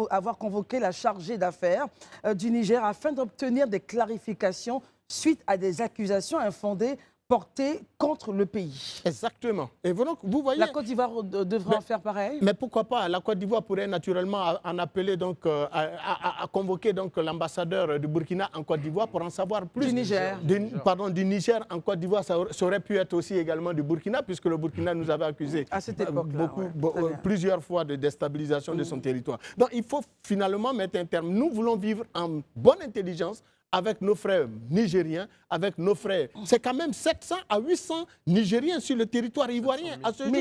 avoir convoqué la chargée d'affaires du Niger afin d'obtenir des clarifications suite à des accusations infondées portée contre le pays. Exactement. Et donc, vous voyez, la Côte d'Ivoire devrait en faire pareil. Mais pourquoi pas? La Côte d'Ivoire pourrait naturellement en appeler donc, à convoquer donc l'ambassadeur du Burkina en Côte d'Ivoire pour en savoir plus. Du Niger. Du Niger en Côte d'Ivoire, ça aurait pu être aussi également du Burkina, puisque le Burkina nous avait accusé à cette époque-là, plusieurs fois de déstabilisation de son territoire. Donc il faut finalement mettre un terme. Nous voulons vivre en bonne intelligence avec nos frères nigériens, avec nos frères. C'est quand même 700 à 800 Nigériens sur le territoire ivoirien. À ce jour.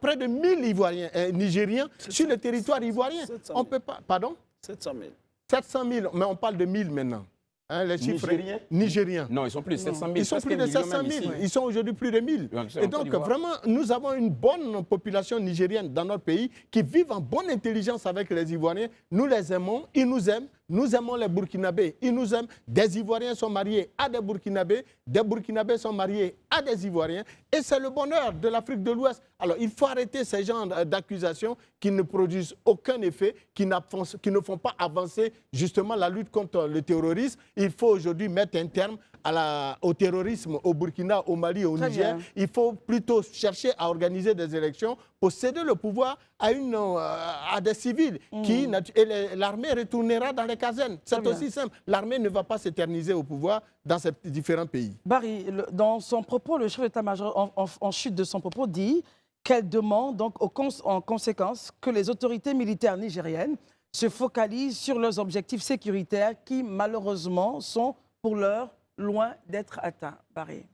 Près de 1000 Ivoiriens, Nigériens sur le territoire ivoirien. On peut pas... Pardon? 700 000. 700 000, mais on parle de 1000 maintenant. Hein, les chiffres nigériens. Non, ils sont plus de 700 000. Ils sont plus de 700 000. Ils sont aujourd'hui plus de 1000. Et donc, vraiment, nous avons une bonne population nigérienne dans notre pays qui vivent en bonne intelligence avec les Ivoiriens. Nous les aimons, ils nous aiment. Nous aimons les Burkinabés, ils nous aiment. Des Ivoiriens sont mariés à des Burkinabés sont mariés à des Ivoiriens. Et c'est le bonheur de l'Afrique de l'Ouest. Alors, il faut arrêter ces genres d'accusations qui ne produisent aucun effet, qui ne font pas avancer justement la lutte contre le terrorisme. Il faut aujourd'hui mettre un terme au terrorisme au Burkina, au Mali, au Niger. Il faut plutôt chercher à organiser des élections pour céder le pouvoir à des civils et l'armée retournera dans les casernes. C'est aussi simple. L'armée ne va pas s'éterniser au pouvoir dans ces différents pays. Barry, dans son propos, le chef d'état-major, en chute de son propos, dit qu'elle demande donc en conséquence que les autorités militaires nigériennes se focalisent sur leurs objectifs sécuritaires qui, malheureusement, sont pour l'heure loin d'être atteints. Barry.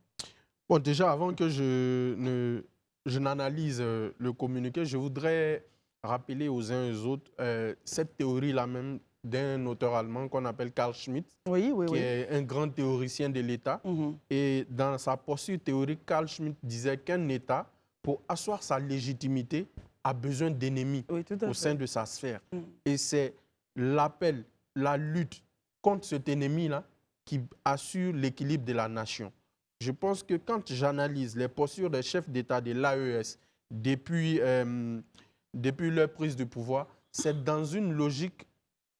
Bon, déjà, avant que je n'analyse le communiqué, je voudrais rappeler aux uns et aux autres cette théorie-là même d'un auteur allemand qu'on appelle Carl Schmitt, qui est un grand théoricien de l'État. Et dans sa posture théorique, Carl Schmitt disait qu'un État, pour asseoir sa légitimité, a besoin d'ennemis au sein de sa sphère. Et c'est l'appel, la lutte contre cet ennemi-là qui assure l'équilibre de la nation. Je pense que quand j'analyse les postures des chefs d'État de l'AES depuis leur prise de pouvoir, c'est dans une logique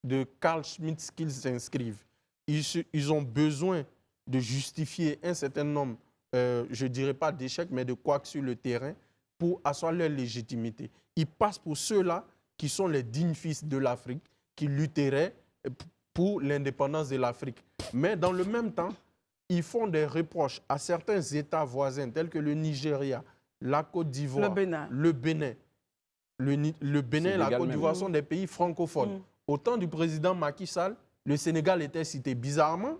de Carl Schmitt qu'ils s'inscrivent. Ils ont besoin de justifier un certain nombre, je ne dirais pas d'échecs, mais de couacs sur le terrain pour asseoir leur légitimité. Ils passent pour ceux-là qui sont les dignes fils de l'Afrique, qui lutteraient pour l'indépendance de l'Afrique. Mais dans le même temps, ils font des reproches à certains États voisins tels que le Nigeria, la Côte d'Ivoire, le Bénin, le Bénin et la Sénégal Côte même. d'Ivoire sont des pays francophones. Au temps du président Macky Sall, le Sénégal était cité. Bizarrement,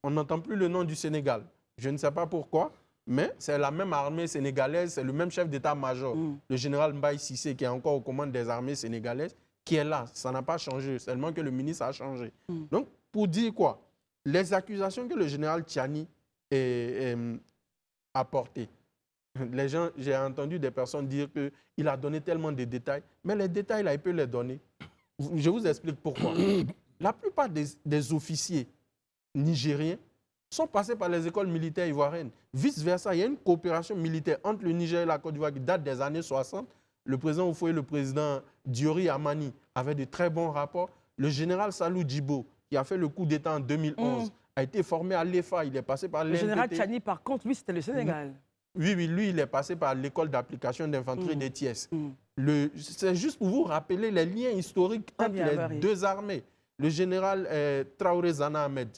on n'entend plus le nom du Sénégal. Je ne sais pas pourquoi, mais c'est la même armée sénégalaise, c'est le même chef d'état-major, le général Mbaye Cissé, qui est encore aux commandes des armées sénégalaises, qui est là. Ça n'a pas changé, seulement que le ministre a changé. Donc, pour dire quoi? Les accusations que le général Tchiani a portées, les gens, j'ai entendu des personnes dire qu'il a donné tellement de détails, mais les détails, là, il peut les donner. Je vous explique pourquoi. La plupart des officiers nigériens sont passés par les écoles militaires ivoiriennes. Vice-versa, il y a une coopération militaire entre le Niger et la Côte d'Ivoire qui date des années 60. Le président Oufoué et le président Diori Amani avaient de très bons rapports. Le général Salou Djibo, qui a fait le coup d'État en 2011, a été formé à l'EFA. Il est passé par Le l'NPT. général Tchani, par contre, lui, c'était le Sénégal. Oui, lui, il est passé par l'école d'application d'infanterie des Thiès. C'est juste pour vous rappeler les liens historiques entre les deux armées. Le général Traoré Zana Ahmed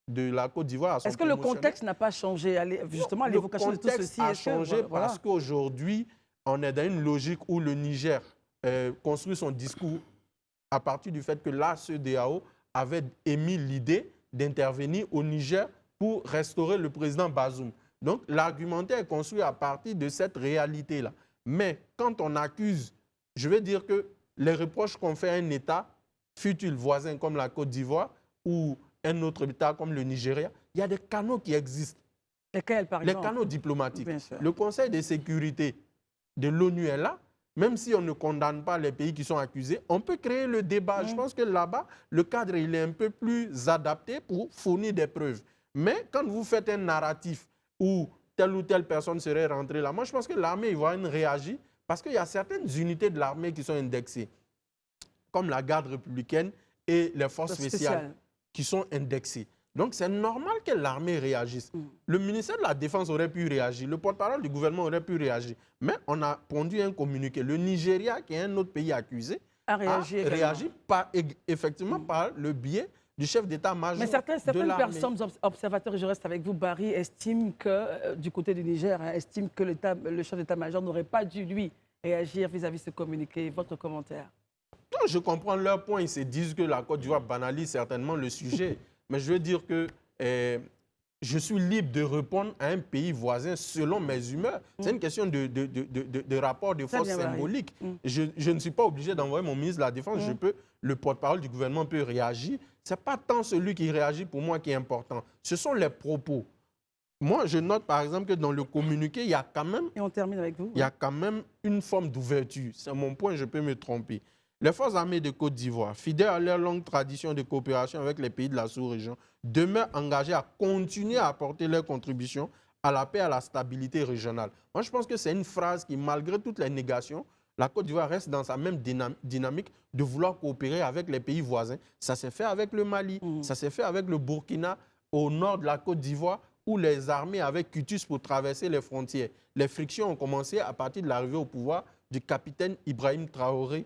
de la Côte d'Ivoire. Est-ce que le contexte n'a pas changé, justement, à l'évocation de tout ceci? Le contexte a changé parce qu'aujourd'hui, on est dans une logique où le Niger construit son discours à partir du fait que la CEDEAO avait émis l'idée d'intervenir au Niger pour restaurer le président Bazoum. Donc, l'argumentaire est construit à partir de cette réalité-là. Mais quand on accuse, je veux dire que les reproches qu'on fait à un État, fut-il voisin comme la Côte d'Ivoire ou un autre État comme le Nigeria, il y a des canaux qui existent. Lesquels, par exemple? Les canaux diplomatiques. Bien sûr. Le Conseil de sécurité de l'ONU est là. Même si on ne condamne pas les pays qui sont accusés, on peut créer le débat. Je pense que là-bas, le cadre il est un peu plus adapté pour fournir des preuves. Mais quand vous faites un narratif où telle ou telle personne serait rentrée là, moi je pense que l'armée ivoirienne réagit parce qu'il y a certaines unités de l'armée qui sont indexées, comme la garde républicaine et les forces spéciales qui sont indexées. Donc c'est normal que l'armée réagisse. Le ministère de la Défense aurait pu réagir, le porte-parole du gouvernement aurait pu réagir. Mais on a pondu un communiqué. Le Nigeria, qui est un autre pays accusé, a réagi effectivement par le biais du chef d'état-major. Mais certaines personnes, observateurs, et je reste avec vous, Barry, estiment que, du côté du Niger, estiment que le chef d'état-major n'aurait pas dû, lui, réagir vis-à-vis de ce communiqué. Votre commentaire? Non, je comprends leur point. Ils se disent que la Côte d'Ivoire banalise certainement le sujet. Mais je veux dire que je suis libre de répondre à un pays voisin selon mes humeurs. C'est une question de rapport de force symbolique. Je ne suis pas obligé d'envoyer mon ministre de la Défense. Le porte-parole du gouvernement peut réagir. Ce n'est pas tant celui qui réagit pour moi qui est important. Ce sont les propos. Moi, je note par exemple que dans le communiqué, il y a quand même, et on termine avec vous, il y a quand même une forme d'ouverture. C'est mon point, je peux me tromper. Les forces armées de Côte d'Ivoire, fidèles à leur longue tradition de coopération avec les pays de la sous-région, demeurent engagées à continuer à apporter leur contribution à la paix et à la stabilité régionale. Moi, je pense que c'est une phrase qui, malgré toutes les négations, la Côte d'Ivoire reste dans sa même dynamique de vouloir coopérer avec les pays voisins. Ça s'est fait avec le Mali, ça s'est fait avec le Burkina, au nord de la Côte d'Ivoire, où les armées avaient cutus pour traverser les frontières. Les frictions ont commencé à partir de l'arrivée au pouvoir du capitaine Ibrahim Traoré,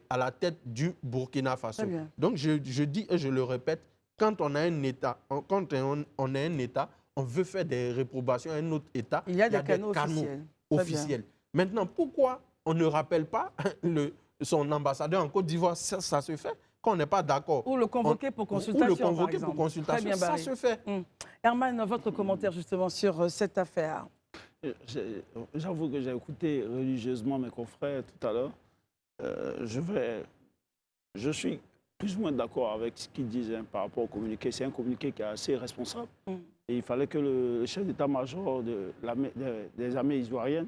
à la tête du Burkina Faso. Donc je dis et je le répète, quand on a un État, on veut faire des réprobations à un autre État, il y a des canaux officiels. Maintenant, pourquoi on ne rappelle pas son ambassadeur en Côte d'Ivoire? Ça se fait quand on n'est pas d'accord. Ou le convoquer pour consultation. Ou le convoquer pour consultation, bien, ça se fait. Herman, votre commentaire justement sur cette affaire? J'avoue que j'ai écouté religieusement mes confrères tout à l'heure. Je suis plus ou moins d'accord avec ce qu'ils disent par rapport au communiqué. C'est un communiqué qui est assez responsable. Et il fallait que le chef d'état-major des armées ivoiriennes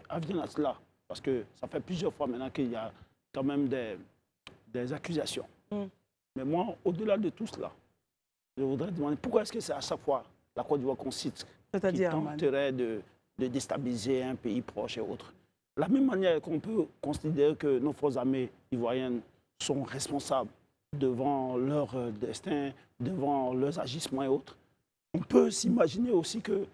revienne à cela. Parce que ça fait plusieurs fois maintenant qu'il y a quand même des accusations. Mais moi, au-delà de tout cela, je voudrais demander pourquoi est-ce que c'est à chaque fois la Côte d'Ivoire qu'on cite qui tenterait de déstabiliser un pays proche et autres. De la même manière qu'on peut considérer que nos forces armées ivoiriennes sont responsables devant leur destin, devant leurs agissements et autres, on peut s'imaginer aussi que,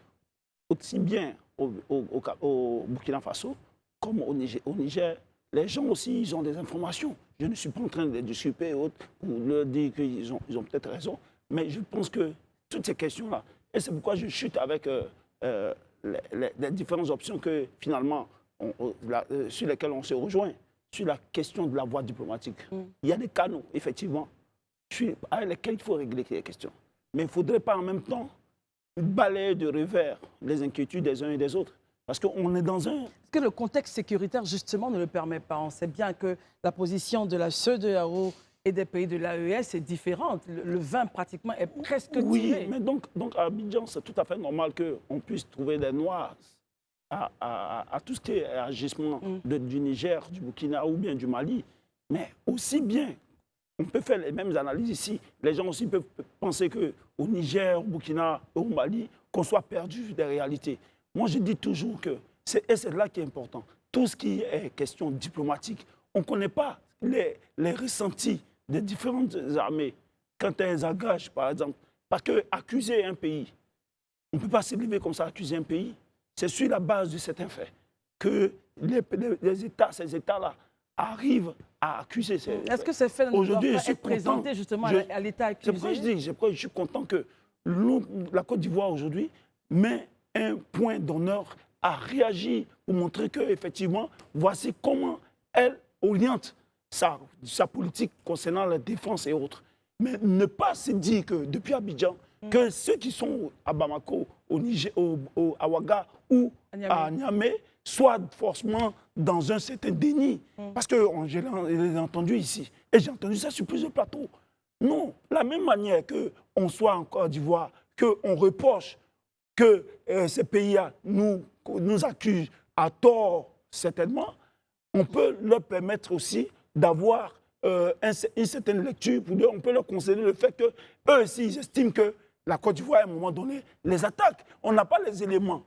aussi bien au Burkina Faso comme au Niger, les gens aussi, ils ont des informations. Je ne suis pas en train de les disculper et autres pour leur dire qu'ils ont peut-être raison, mais je pense que toutes ces questions-là, et c'est pourquoi je chute avec les différentes options que finalement, sur lesquelles on se rejoint, sur la question de la voie diplomatique. Il y a des canaux, effectivement, avec lesquels il faut régler les questions. Mais il ne faudrait pas en même temps balayer de revers les inquiétudes des uns et des autres. Parce qu'on est dans un... Est-ce que le contexte sécuritaire, justement, ne le permet pas? On sait bien que la position de la CEDEAO et des pays de l'AES est différente. Le vin, pratiquement, est presque tiré. Oui, mais donc à Abidjan, c'est tout à fait normal qu'on puisse trouver des noirs à tout ce qui est agissement du Niger, du Burkina ou bien du Mali. Mais aussi bien, on peut faire les mêmes analyses ici. Les gens aussi peuvent penser qu'au Niger, au Burkina, au Mali, qu'on soit perdu des réalités. Moi, je dis toujours que c'est là qui est important. Tout ce qui est question diplomatique, on ne connaît pas les ressentis des différentes armées quand elles engagent, par exemple. Parce qu'accuser un pays, on ne peut pas se lever comme ça, accuser un pays. C'est sur la base de certains faits que ces États-là arrivent à accuser. Est-ce que ces faits ne doivent pas être présentés justement à l'État accusé? C'est pourquoi je suis content que la Côte d'Ivoire aujourd'hui met un point d'honneur à réagir pour montrer qu'effectivement, voici comment elle oriente sa politique concernant la défense et autres. Mais ne pas se dire que depuis Abidjan, que ceux qui sont à Bamako, au Niger, à Ouaga ou à Niamey soient forcément dans un certain déni. Parce que je l'ai entendu ici, et j'ai entendu ça sur plusieurs plateaux. Non, la même manière qu'on soit en Côte d'Ivoire, qu'on reproche que ces pays-là nous accusent à tort, certainement, on peut leur permettre aussi d'avoir une certaine lecture, on peut leur concéder le fait qu'eux aussi, ils estiment que la Côte d'Ivoire, à un moment donné, les attaque. On n'a pas les éléments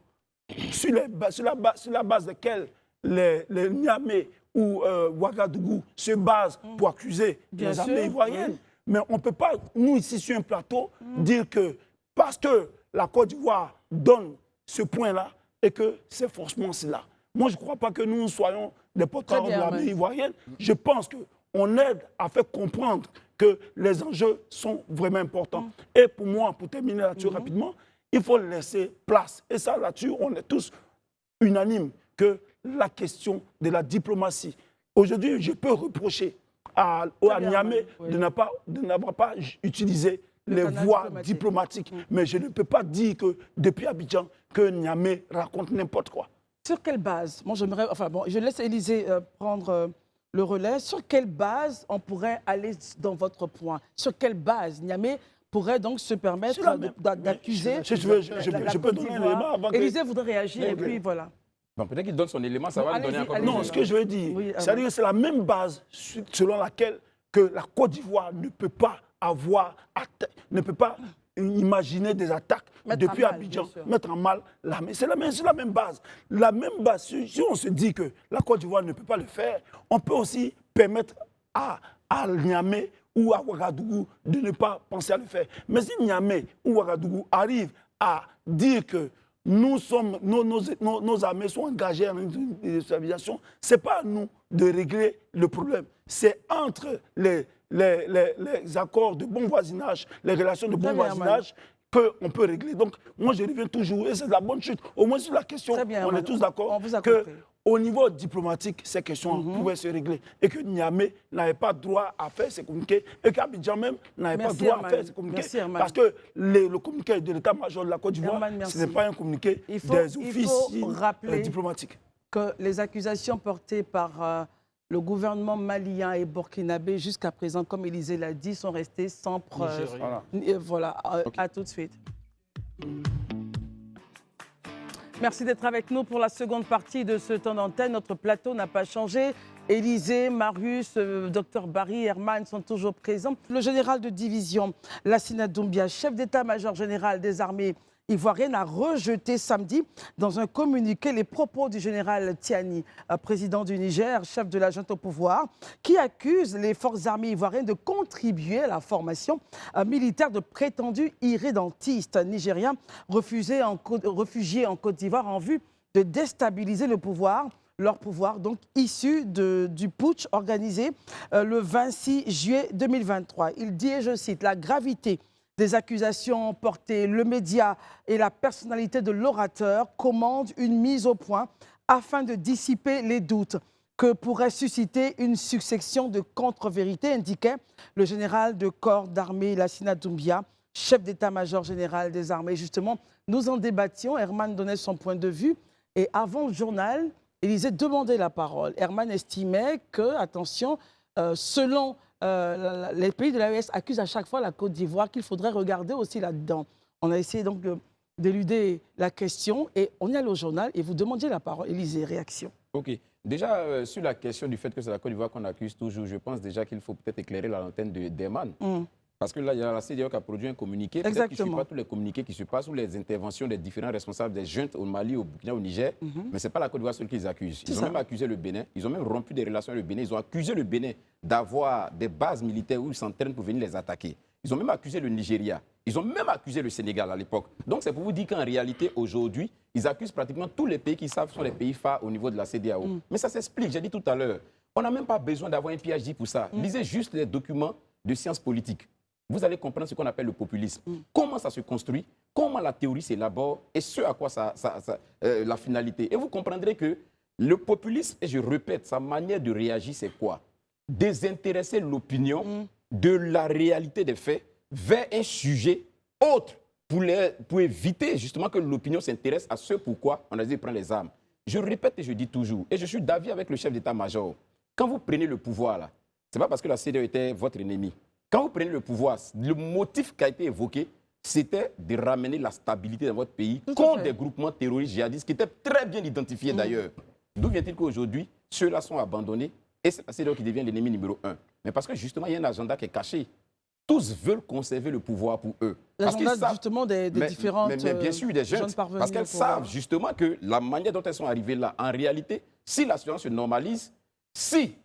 sur la base desquels les Niamey ou Ouagadougou se basent pour accuser les armées ivoiriennes. Mais on ne peut pas, nous, ici, sur un plateau, dire que parce que la Côte d'Ivoire donne ce point-là et que c'est forcément cela. Moi, je ne crois pas que nous soyons des porte-parole de l'armée ivoirienne. Je pense qu'on aide à faire comprendre que les enjeux sont vraiment importants. Et pour moi, pour terminer là-dessus rapidement, il faut laisser place. Et ça, là-dessus, on est tous unanimes que la question de la diplomatie. Aujourd'hui, je peux reprocher à Niamey de n'avoir pas utilisé les voies diplomatiques. Mais je ne peux pas dire que depuis Abidjan, que Niamey raconte n'importe quoi. Sur quelle base? Moi, j'aimerais... Enfin, bon, je laisse Élysée prendre le relais. Sur quelle base on pourrait aller dans votre point? Sur quelle base Niamey pourrait donc se permettre d'accuser... Je peux donner un élément avant que... Élysée voudrait réagir et puis voilà. Bon, peut-être qu'il donne son élément, ça va lui donner encore... Non, ce que je veux dire, c'est la même base selon laquelle que la Côte d'Ivoire ne peut pas imaginer des attaques depuis Abidjan, mettre en mal l'armée. C'est la même base. La même base, si on se dit que la Côte d'Ivoire ne peut pas le faire, on peut aussi permettre à Niamey ou à Ouagadougou de ne pas penser à le faire. Mais si Niamey ou Ouagadougou arrivent à dire que nos armées sont engagées en une déstabilisation, ce n'est pas à nous de régler le problème. C'est entre les accords de bon voisinage, les relations de bon voisinage, qu'on peut régler. Donc, moi, je reviens toujours, et c'est de la bonne chute. Au moins sur la question, on est tous d'accord qu'au niveau diplomatique, ces questions pouvaient se régler. Et que Niamey n'avait pas droit à faire ses communiqués, et qu'Abidjan même n'avait pas droit à faire ses communiqués. Parce que le communiqué de l'état-major de la Côte d'Ivoire, ce n'est pas un communiqué des officiers diplomatiques. Que les accusations portées par le gouvernement malien et burkinabé, jusqu'à présent, comme Élysée l'a dit, sont restées sans preuve. Voilà, à tout de suite. Merci d'être avec nous pour la seconde partie de ce temps d'antenne. Notre plateau n'a pas changé. Élysée, Marius, Dr Barry, Herman sont toujours présents. Le général de division, Lassina Doumbia, chef d'état-major général des armées ivoirienne, a rejeté samedi dans un communiqué les propos du général Tiani, président du Niger, chef de la junte au pouvoir, qui accuse les forces armées ivoiriennes de contribuer à la formation militaire de prétendus irrédentistes nigériens réfugiés en Côte d'Ivoire en vue de déstabiliser leur pouvoir, donc issu du putsch organisé le 26 juillet 2023. Il dit, et je cite, « La gravité des accusations portées, le média et la personnalité de l'orateur commandent une mise au point afin de dissiper les doutes. que pourrait susciter une succession de contre-vérités, indiquait le général de corps d'armée Lassina Doumbia, chef d'état-major général des armées. Justement, nous en débattions, Herman donnait son point de vue et avant le journal, Élysée demandait la parole. Herman estimait que, attention, selon les pays de l'AES accusent à chaque fois la Côte d'Ivoire, qu'il faudrait regarder aussi là-dedans. On a essayé donc d'éluder la question et on est allé au journal et vous demandiez la parole. Élysée, réaction. Ok. Déjà, sur la question du fait que c'est la Côte d'Ivoire qu'on accuse toujours, je pense déjà qu'il faut peut-être éclairer la lanterne d'Herman. Parce que là, il y a la CEDEAO qui a produit un communiqué. Peut-être qu'il ne suit pas tous les communiqués qui se passent ou les interventions des différents responsables des juntes au Mali, au Burkina, au Niger. Mais ce n'est pas la Côte d'Ivoire seule qu'ils accusent. Ils ont même accusé le Bénin. Ils ont même rompu des relations avec le Bénin. Ils ont accusé le Bénin d'avoir des bases militaires où ils s'entraînent pour venir les attaquer. Ils ont même accusé le Nigeria. Ils ont même accusé le Sénégal à l'époque. Donc c'est pour vous dire qu'en réalité, aujourd'hui, ils accusent pratiquement tous les pays qui savent sont les pays phares au niveau de la CEDEAO. Mais ça s'explique, j'ai dit tout à l'heure. On n'a même pas besoin d'avoir un PhD pour ça. Lisez juste les documents de sciences politiques. Vous allez comprendre ce qu'on appelle le populisme. Comment ça se construit, comment la théorie s'élabore et ce à quoi la finalité. Et vous comprendrez que le populisme, et je répète, sa manière de réagir, c'est quoi? Désintéresser l'opinion de la réalité des faits vers un sujet autre pour éviter justement que l'opinion s'intéresse à ce pourquoi on a dit prendre les armes. Je répète et je dis toujours, et je suis d'avis avec le chef d'état-major, quand vous prenez le pouvoir là, ce n'est pas parce que la CEDEAO était votre ennemi. Quand vous prenez le pouvoir, le motif qui a été évoqué, c'était de ramener la stabilité dans votre pays contre des groupements terroristes djihadistes qui étaient très bien identifiés d'ailleurs. D'où vient-il qu'aujourd'hui, ceux-là sont abandonnés et c'est la CEDEAO qui devient l'ennemi numéro 1. Mais parce que justement, il y a un agenda qui est caché. Tous veulent conserver le pouvoir pour eux. L'agenda justement des différentes mais bien sûr, des jeunes, parce qu'elles savent justement que la manière dont elles sont arrivées là, en réalité, si la situation se normalise, si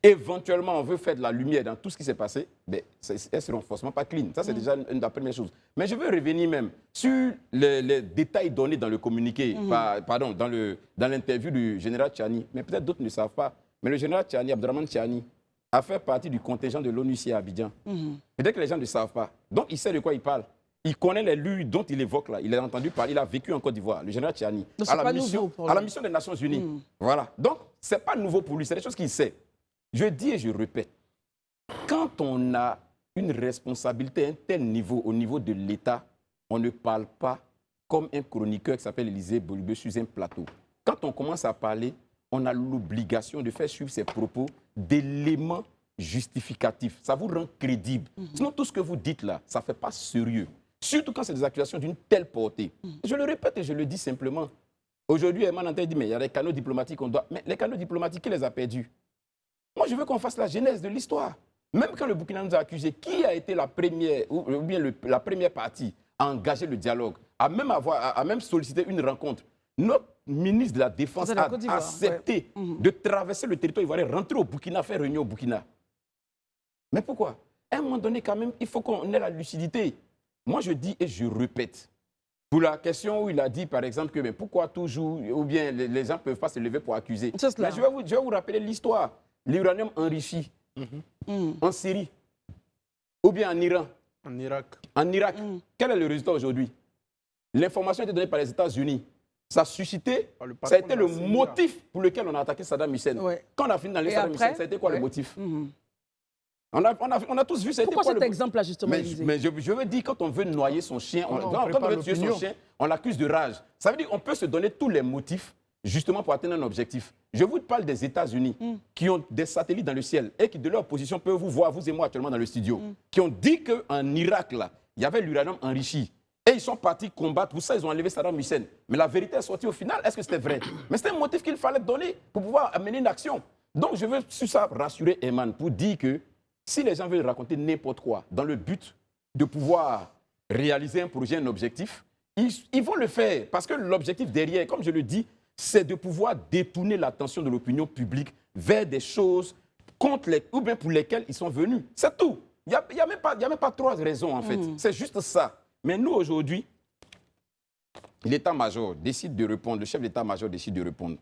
éventuellement on veut faire de la lumière dans tout ce qui s'est passé, ben, elles ne seront forcément pas clean. Ça, c'est déjà une de la première chose. Mais je veux revenir même sur les détails donnés dans le communiqué, pardon, dans l'interview du général Tchani. Mais peut-être d'autres ne savent pas. Mais le général Tchani, Abdraman Tchani, a fait partie du contingent de l'ONU ici à Abidjan. Peut-être que les gens ne savent pas. Donc, il sait de quoi il parle. Il connaît les lieux dont il évoque là. Il a entendu parler, il a vécu en Côte d'Ivoire, le général Tchani, à la mission des Nations Unies. Voilà. Donc, ce n'est pas nouveau pour lui, c'est des choses qu'il sait. Je dis et je répète, quand on a une responsabilité à un tel niveau, au niveau de l'État, on ne parle pas comme un chroniqueur qui s'appelle Élysée Bolibé sur un plateau. Quand on commence à parler, on a l'obligation de faire suivre ses propos d'éléments justificatifs. Ça vous rend crédible. Sinon, tout ce que vous dites là, ça ne fait pas sérieux. Surtout quand c'est des accusations d'une telle portée. Je le répète et je le dis simplement. Aujourd'hui, Herman Antey dit, mais il y a des canaux diplomatiques qu'on doit... Mais les canaux diplomatiques, qui les a perdus? Moi, je veux qu'on fasse la genèse de l'histoire. Même quand le Burkina nous a accusés, qui a été la première, ou bien la première partie à engager le dialogue, à même solliciter une rencontre? Notre ministre de la Défense a accepté de traverser le territoire ivoirien, rentrer au Burkina, faire réunion au Burkina. Mais pourquoi? À un moment donné, quand même, il faut qu'on ait la lucidité. Moi, je dis et je répète. Pour la question où il a dit, par exemple, que mais pourquoi toujours, ou bien les gens ne peuvent pas se lever pour accuser. Mais je vais vous rappeler l'histoire. L'uranium enrichi en Syrie, ou bien en Iran. En Irak. En Irak. Quel est le résultat aujourd'hui? L'information a été donnée par les États-Unis. Ça a suscité, ça a été le motif pour lequel on a attaqué Saddam Hussein. Quand on a fini dans les Saddam Hussein, ça a été quoi le motif? On a tous vu, ça a été quoi cet exemple-là, justement, mais je veux dire, quand on veut noyer son chien, quand on veut tuer son chien, on l'accuse de rage. Ça veut dire qu'on peut se donner tous les motifs justement pour atteindre un objectif. Je vous parle des États-Unis qui ont des satellites dans le ciel et qui, de leur position, peuvent vous voir, vous et moi actuellement dans le studio, qui ont dit qu'en Irak, là, il y avait l'uranium enrichi. Et ils sont partis combattre. Pour ça, ils ont enlevé Saddam Hussein. Mais la vérité est sortie au final. Est-ce que c'était vrai? Mais c'était un motif qu'il fallait donner pour pouvoir amener une action. Donc, je veux sur ça rassurer Herman pour dire que si les gens veulent raconter n'importe quoi dans le but de pouvoir réaliser un projet, un objectif, ils vont le faire. Parce que l'objectif derrière, comme je le dis, c'est de pouvoir détourner l'attention de l'opinion publique vers des choses ou bien pour lesquelles ils sont venus. C'est tout. Il n'y a même pas trois raisons, en fait. C'est juste ça. Mais nous, aujourd'hui, l'état-major décide de répondre, le chef d'état-major décide de répondre.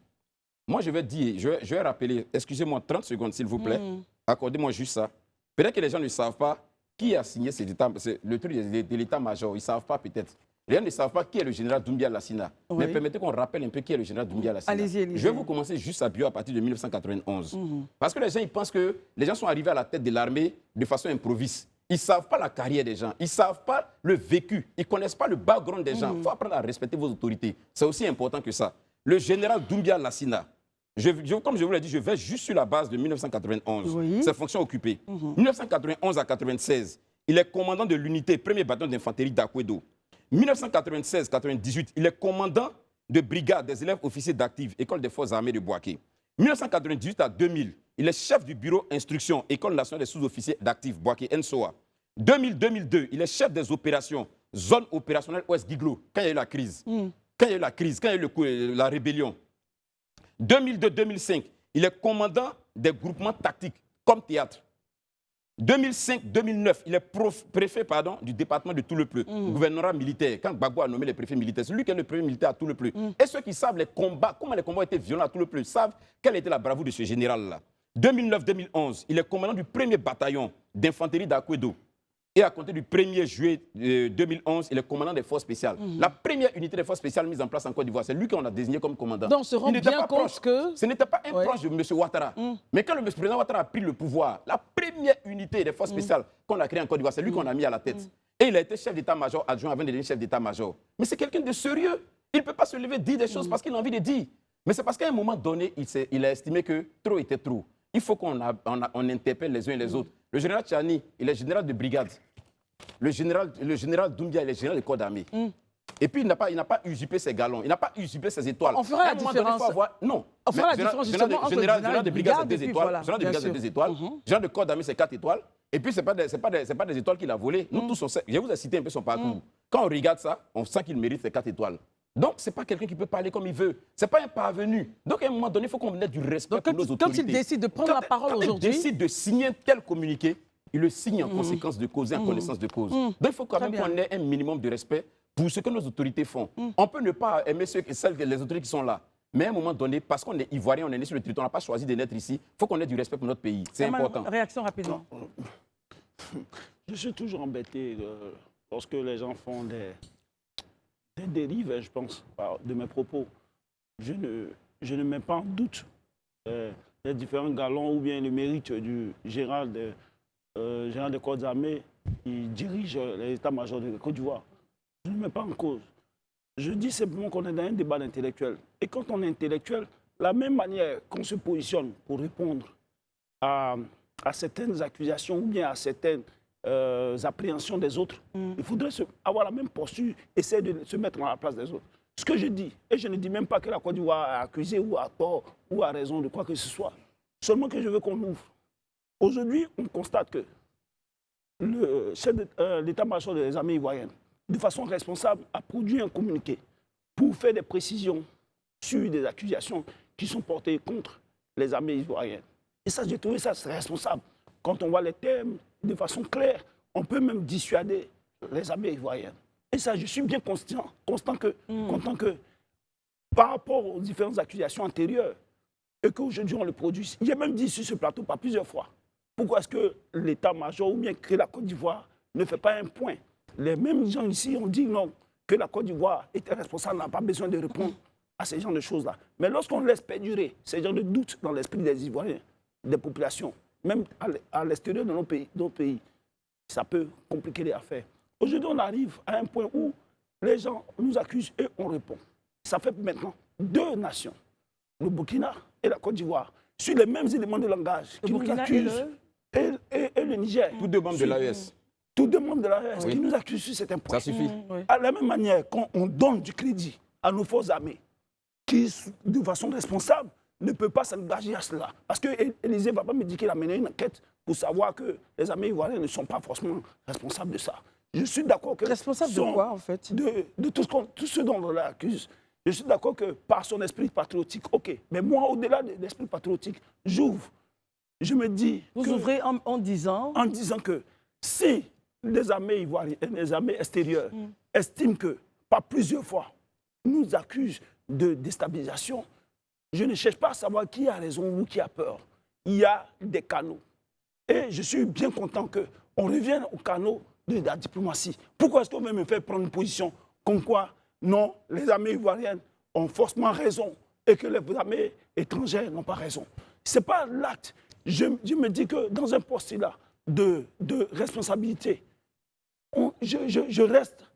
Moi, je vais dire, je vais rappeler, excusez-moi 30 secondes, s'il vous plaît. Accordez-moi juste ça. Peut-être que les gens ne savent pas qui a signé le truc de l'état-major. Ils ne savent pas, peut-être. Les gens ne savent pas qui est le général Doumbia Lassina. Oui. Mais permettez qu'on rappelle un peu qui est le général Doumbia Lassina. Allez-y. Je vais vous commencer juste à bio à partir de 1991. Parce que les gens, ils pensent que les gens sont arrivés à la tête de l'armée de façon improvise. Ils ne savent pas la carrière des gens. Ils ne savent pas le vécu. Ils ne connaissent pas le background des gens. Il faut apprendre à respecter vos autorités. C'est aussi important que ça. Le général Doumbia Lassina, comme je vous l'ai dit, je vais juste sur la base de 1991. Oui. Ses fonctions occupées. 1991 à 1996, il est commandant de l'unité 1er bataillon d'infanterie d'Akwedo. 1996-98, il est commandant de brigade des élèves officiers d'actifs, École des forces armées de Bouaké. 1998 à 2000, il est chef du bureau instruction, École nationale des sous-officiers d'actifs, Bouaké, NSOA. 2000-2002, il est chef des opérations, zone opérationnelle Ouest Giglo, quand il y a eu la crise. Quand il y a eu la crise, quand il y a eu la rébellion. 2002-2005, il est commandant des groupements tactiques, comme théâtre. 2005-2009, il est préfet du département de Toulepleu, gouvernorat militaire. Quand Gbagbo a nommé les préfets militaires, c'est lui qui est le préfet militaire à Toulepleu. Et ceux qui savent les combats, comment les combats étaient violents à Toulepleu, savent quelle était la bravoure de ce général-là. 2009-2011, il est commandant du 1er bataillon d'infanterie d'Akwedo. Et à compter du 1er juillet 2011, il est commandant des forces spéciales. La première unité des forces spéciales mise en place en Côte d'Ivoire, c'est lui qu'on a désigné comme commandant. Donc on se rend bien compte que... Ce n'était pas un proche de M. Ouattara. Mais quand le président Ouattara a pris le pouvoir, la première unité des forces spéciales qu'on a créée en Côte d'Ivoire, c'est lui qu'on a mis à la tête. Et il a été chef d'état-major adjoint avant de devenir chef d'état-major. Mais c'est quelqu'un de sérieux. Il ne peut pas se lever et dire des choses parce qu'il a envie de dire. Mais c'est parce qu'à un moment donné, il a estimé que trop était trop. Il faut qu'on interpelle les uns et les autres. Le général Tchani, il est général de brigade. Le général Doumbia, il est général de corps d'armée. Et puis, il n'a pas usurpé ses galons, il n'a pas usurpé ses étoiles. On fera la différence. Non. On fera la différence justement entre général de brigade, c'est 2 étoiles. Voilà, Général de brigade, c'est 2 étoiles. Général de corps d'armée, c'est 4 étoiles. Et puis, ce n'est pas des étoiles qu'il a volées. Nous tous, je vous ai cité un peu son parcours. Quand on regarde ça, on sent qu'il mérite ces 4 étoiles. Donc, ce n'est pas quelqu'un qui peut parler comme il veut. Ce n'est pas un parvenu. Donc, à un moment donné, il faut qu'on ait du respect pour nos autorités. Quand il décide de prendre la parole aujourd'hui... Quand il décide de signer un tel communiqué, il le signe en conséquence de cause et en connaissance de cause. Donc, il faut quand même qu'on ait un minimum de respect pour ce que nos autorités font. On peut ne pas aimer les autorités qui sont là. Mais à un moment donné, parce qu'on est ivoirien, on est né sur le territoire, on n'a pas choisi de naître ici, il faut qu'on ait du respect pour notre pays. C'est important. Réaction rapidement. Je suis toujours embêté lorsque les gens font des dérives, je pense, de mes propos. Je ne mets pas en doute les différents galons ou bien le mérite du général des corps armées qui dirige les états-majors de Côte d'Ivoire. Je ne mets pas en cause. Je dis simplement qu'on est dans un débat d'intellectuels. Et quand on est intellectuel, la même manière qu'on se positionne pour répondre à certaines accusations ou bien à certaines appréhensions des autres, il faudrait avoir la même posture, essayer de se mettre à la place des autres. Ce que je dis, et je ne dis même pas que la Côte d'Ivoire a accusé ou a tort ou a raison de quoi que ce soit, seulement que je veux qu'on ouvre. Aujourd'hui, on constate que le chef de l'état-major des armées ivoiriennes, de façon responsable, a produit un communiqué pour faire des précisions sur des accusations qui sont portées contre les armées ivoiriennes. Et ça, j'ai trouvé ça responsable. Quand on voit les termes de façon claire, on peut même dissuader les armées ivoiriennes. Et ça, je suis bien constant que par rapport aux différentes accusations antérieures, et qu'aujourd'hui on le produit. J'ai même dit sur ce plateau par plusieurs fois, pourquoi est-ce que l'état-major ou bien que la Côte d'Ivoire ne fait pas un point? Les mêmes gens ici ont dit non, que la Côte d'Ivoire était responsable, n'a pas besoin de répondre à ces genres de choses-là. Mais lorsqu'on laisse perdurer ces genres de doutes dans l'esprit des Ivoiriens, des populations, même à l'extérieur de nos pays, ça peut compliquer les affaires. Aujourd'hui, on arrive à un point où les gens nous accusent et on répond. Ça fait maintenant 2 nations, le Burkina et la Côte d'Ivoire, sur les mêmes éléments de langage qui nous accusent, et le Niger. Tous 2 membres de l'AES. Tous 2 membres de l'AES qui nous accusent sur certains points. Ça suffit. À la même manière, quand on donne du crédit à nos forces armées, qui, de façon responsable, ne peut pas s'engager à cela. Parce qu'Élysée ne va pas me dire qu'il a mené une enquête pour savoir que les armées ivoiriennes ne sont pas forcément responsables de ça. Je suis d'accord que... Responsable de quoi, en fait? De tout ce dont on l'accuse. Je suis d'accord que par son esprit patriotique, ok. Mais moi, au-delà de l'esprit patriotique, j'ouvre. Je me dis... Vous ouvrez en disant... En disant que si les armées ivoiriennes, les armées extérieures, estiment que, par plusieurs fois, nous accusent de déstabilisation, je ne cherche pas à savoir qui a raison ou qui a peur. Il y a des canaux. Et je suis bien content qu'on revienne aux canaux de la diplomatie. Pourquoi est-ce qu'on veut me faire prendre une position comme quoi, non, les armées ivoiriennes ont forcément raison et que les armées étrangères n'ont pas raison. Ce n'est pas l'acte. Je me dis que dans un postulat de responsabilité, je reste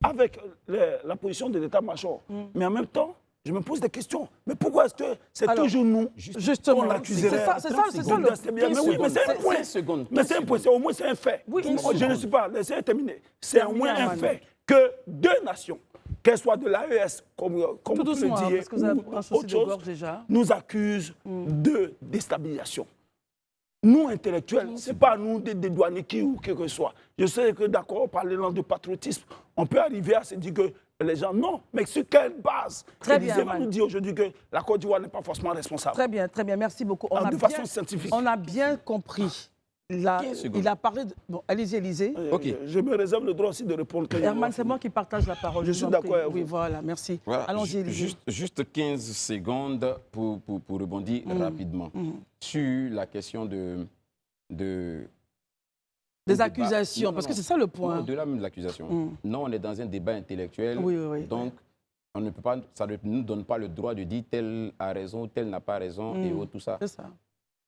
avec la position de l'état-major. Mais en même temps, je me pose des questions. Mais pourquoi est-ce que c'est toujours nous justement, qu'on l'accuserait? C'est ça le... Mais oui, mais c'est un point. Mais c'est un point, au moins c'est un fait. Oui, je ne suis pas, laissez terminer. C'est au moins un fait que deux nations, qu'elles soient de l'AES, comme vous le disiez, parce que vous avez un souci autre de chose, gorge déjà. nous accusent de déstabilisation. Nous, intellectuels, ce n'est pas nous des douaniers ou quelque que ce soit. Je sais que, d'accord, par l'élan de patriotisme, on peut arriver à se dire que les gens, non, mais sur quelle base? Très bien, Élysée va nous dire aujourd'hui que la Côte d'Ivoire n'est pas forcément responsable. Très bien, merci beaucoup. De façon scientifique. On a bien compris. Il a parlé de... Bon, allez-y, Élysée. Ok. Je me réserve le droit aussi de répondre. Herman, c'est moi qui partage la parole. Je suis d'accord avec vous. Oui, voilà, merci. Voilà, Allons-y, Élysée. juste 15 secondes pour rebondir rapidement sur la question des accusations, parce que c'est ça le point. Au-delà même de l'accusation. Non, on est dans un débat intellectuel. Oui. Donc, on ne peut pas, ça ne nous donne pas le droit de dire tel a raison, tel n'a pas raison et tout ça. C'est ça.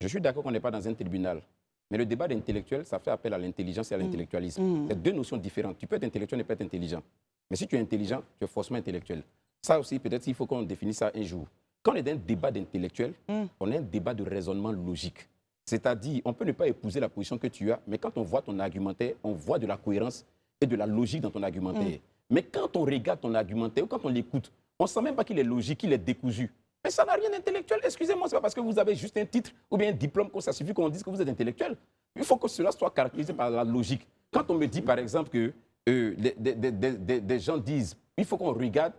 Je suis d'accord qu'on n'est pas dans un tribunal. Mais le débat d'intellectuel, ça fait appel à l'intelligence et à l'intellectualisme. C'est deux notions différentes. Tu peux être intellectuel et ne pas être intelligent. Mais si tu es intelligent, tu es forcément intellectuel. Ça aussi, peut-être, il faut qu'on définisse ça un jour. Quand on est dans un débat d'intellectuel, on a un débat de raisonnement logique. C'est-à-dire, on peut ne pas épouser la position que tu as, mais quand on voit ton argumentaire, on voit de la cohérence et de la logique dans ton argumentaire. Mais quand on regarde ton argumentaire ou quand on l'écoute, on ne sent même pas qu'il est logique, qu'il est décousu. Mais ça n'a rien d'intellectuel. Excusez-moi, ce n'est pas parce que vous avez juste un titre ou bien un diplôme que ça suffit qu'on dise que vous êtes intellectuel. Il faut que cela soit caractérisé par la logique. Quand on me dit, par exemple, que des gens disent, il faut qu'on regarde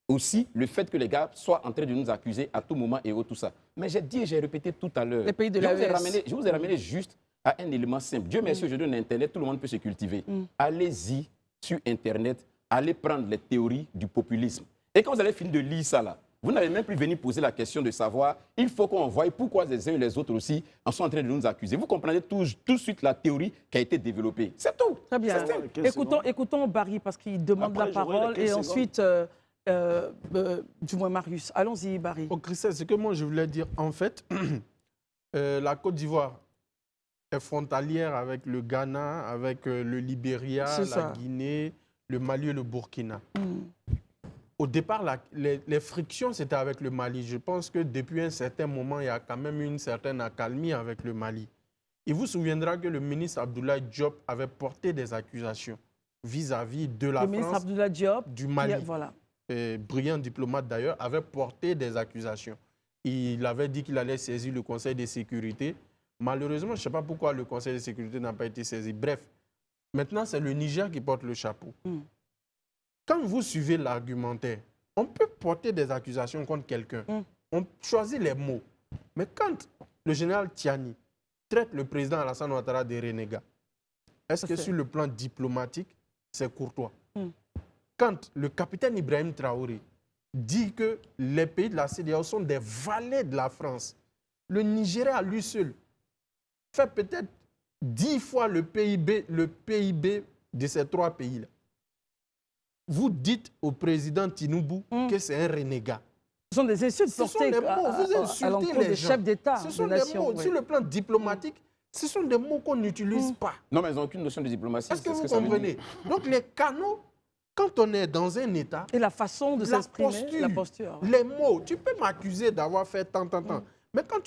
aussi le fait que les gars soient en train de nous accuser à tout moment et tout ça. Mais j'ai dit et j'ai répété tout à l'heure. Les pays de l'AES. Je vous ai ramené juste à un élément simple. Dieu merci, aujourd'hui, on a Internet, tout le monde peut se cultiver. Allez-y sur Internet, allez prendre les théories du populisme. Et quand vous allez finir de lire ça là, vous n'allez même plus venir poser la question de savoir, il faut qu'on voie pourquoi les uns et les autres aussi en sont en train de nous accuser. Vous comprenez tout de suite la théorie qui a été développée. C'est tout. Très bien. Écoutons Barry parce qu'il demande la parole et ensuite, du moins Marius. Allons-y, Barry. Christelle, ce que moi je voulais dire, en fait, la Côte d'Ivoire est frontalière avec le Ghana, avec le Libéria, la Guinée, le Mali et le Burkina. Au départ, les frictions, c'était avec le Mali. Je pense que depuis un certain moment, il y a quand même une certaine accalmie avec le Mali. Il vous souviendra que le ministre Abdoulaye Diop avait porté des accusations vis-à-vis de la France. Le ministre Abdoulaye Diop, du Mali, voilà. Brillant diplomate d'ailleurs, avait porté des accusations. Il avait dit qu'il allait saisir le Conseil de sécurité. Malheureusement, je ne sais pas pourquoi le Conseil de sécurité n'a pas été saisi. Bref, maintenant, c'est le Niger qui porte le chapeau. Quand vous suivez l'argumentaire, on peut porter des accusations contre quelqu'un. On choisit les mots. Mais quand le général Tiani traite le président Alassane Ouattara de renégat, est-ce que sur le plan diplomatique, c'est courtois? Quand le capitaine Ibrahim Traoré dit que les pays de la CEDEAO sont des valets de la France, le Nigeria à lui seul fait peut-être 10 fois le PIB de ces trois pays-là. Vous dites au président Tinubu que c'est un renégat. Ce sont des insultes portées à l'encontre des chefs d'État, des nations. Sur le plan diplomatique, ce sont des mots qu'on n'utilise pas. Non, mais ils n'ont aucune notion de diplomatie. Est-ce que vous comprenez? Donc les canaux, quand on est dans un État... Et la façon de s'exprimer, la posture. Les mots, tu peux m'accuser d'avoir fait tant. Mais quand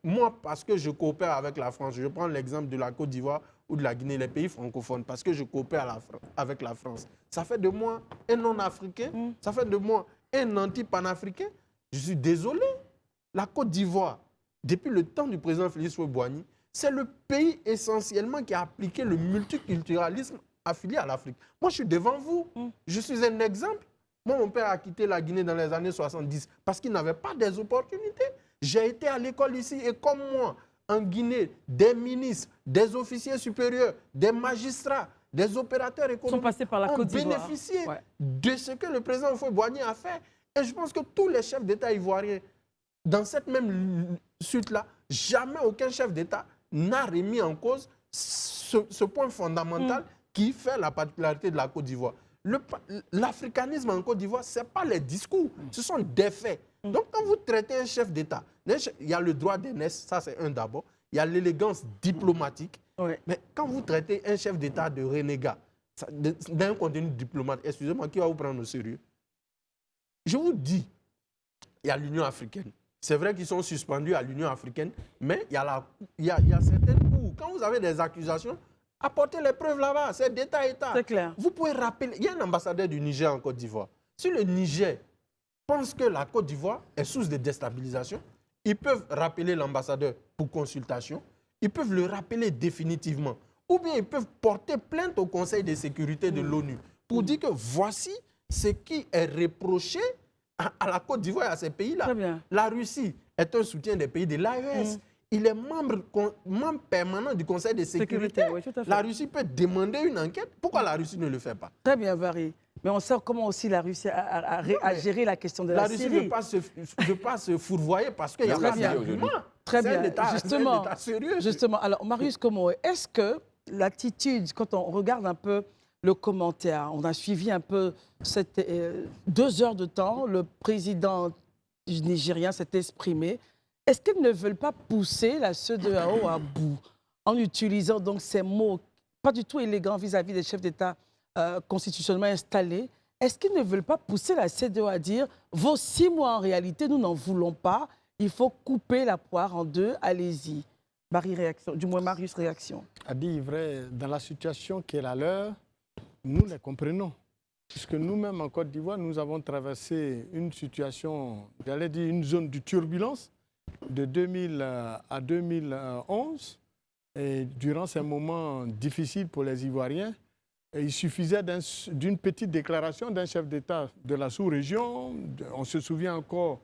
moi, parce que je coopère avec la France, je prends l'exemple de la Côte d'Ivoire ou de la Guinée, les pays francophones, parce que je coopère avec la France, ça fait de moi un non-africain, ça fait de moi un anti-panafricain. Je suis désolé. La Côte d'Ivoire, depuis le temps du président Félix Houphouët-Boigny, c'est le pays essentiellement qui a appliqué le multiculturalisme affilié à l'Afrique. Moi, je suis devant vous. Je suis un exemple. Moi, mon père a quitté la Guinée dans les années 70 parce qu'il n'avait pas des opportunités. J'ai été à l'école ici et comme moi, en Guinée, des ministres, des officiers supérieurs, des magistrats, des opérateurs économiques ont bénéficié de ce que le président Houphouët-Boigny a fait. Et je pense que tous les chefs d'État ivoiriens, dans cette même suite-là, jamais aucun chef d'État n'a remis en cause ce point fondamental qui fait la particularité de la Côte d'Ivoire. l'africanisme en Côte d'Ivoire, ce n'est pas les discours, ce sont des faits. Donc, quand vous traitez un chef d'État, il y a le droit d'aînesse, ça c'est un d'abord. Il y a l'élégance diplomatique. Oui. Mais quand vous traitez un chef d'État de renégat, d'un contenu diplomate, excusez-moi, qui va vous prendre au sérieux? Je vous dis, il y a l'Union africaine. C'est vrai qu'ils sont suspendus à l'Union africaine, mais il y a certaines cours. Quand vous avez des accusations, apportez les preuves là-bas. C'est d'État à État. C'est clair. Vous pouvez rappeler, il y a un ambassadeur du Niger en Côte d'Ivoire. Si le Niger pense que la Côte d'Ivoire est source de déstabilisation, ils peuvent rappeler l'ambassadeur pour consultation, ils peuvent le rappeler définitivement, ou bien ils peuvent porter plainte au Conseil de sécurité de l'ONU pour dire que voici ce qui est reproché à la Côte d'Ivoire et à ces pays-là. Très bien. La Russie est un soutien des pays de l'AES. Il est membre permanent du Conseil de sécurité. Oui, tout à fait. La Russie peut demander une enquête. Pourquoi la Russie ne le fait pas? Très bien, Barry. Mais on sait comment aussi la Russie a géré la question de la Russie Syrie. ne veut pas se fourvoyer parce qu'il y a Très pas bien. d'argument. Très C'est un bien. État- Justement, c'est un État sérieux. justement. Alors, Marius Komoé, est-ce que l'attitude, quand on regarde un peu le commentaire, on a suivi un peu 2 heures de temps, le président nigérien s'est exprimé. Est-ce qu'ils ne veulent pas pousser la CEDEAO à bout en utilisant donc ces mots pas du tout élégants vis-à-vis des chefs d'État constitutionnellement installés? Est-ce qu'ils ne veulent pas pousser la CEDEAO à dire vos 6 mois en réalité, nous n'en voulons pas, il faut couper la poire en 2, allez-y. Barry, réaction, du moins Marius, réaction. À dire vrai, dans la situation qui est la leur, nous les comprenons. Puisque nous-mêmes en Côte d'Ivoire, nous avons traversé une situation, j'allais dire une zone de turbulence de 2000 à 2011. Et durant ces moments difficiles pour les Ivoiriens, il suffisait d'une petite déclaration d'un chef d'État de la sous-région. On se souvient encore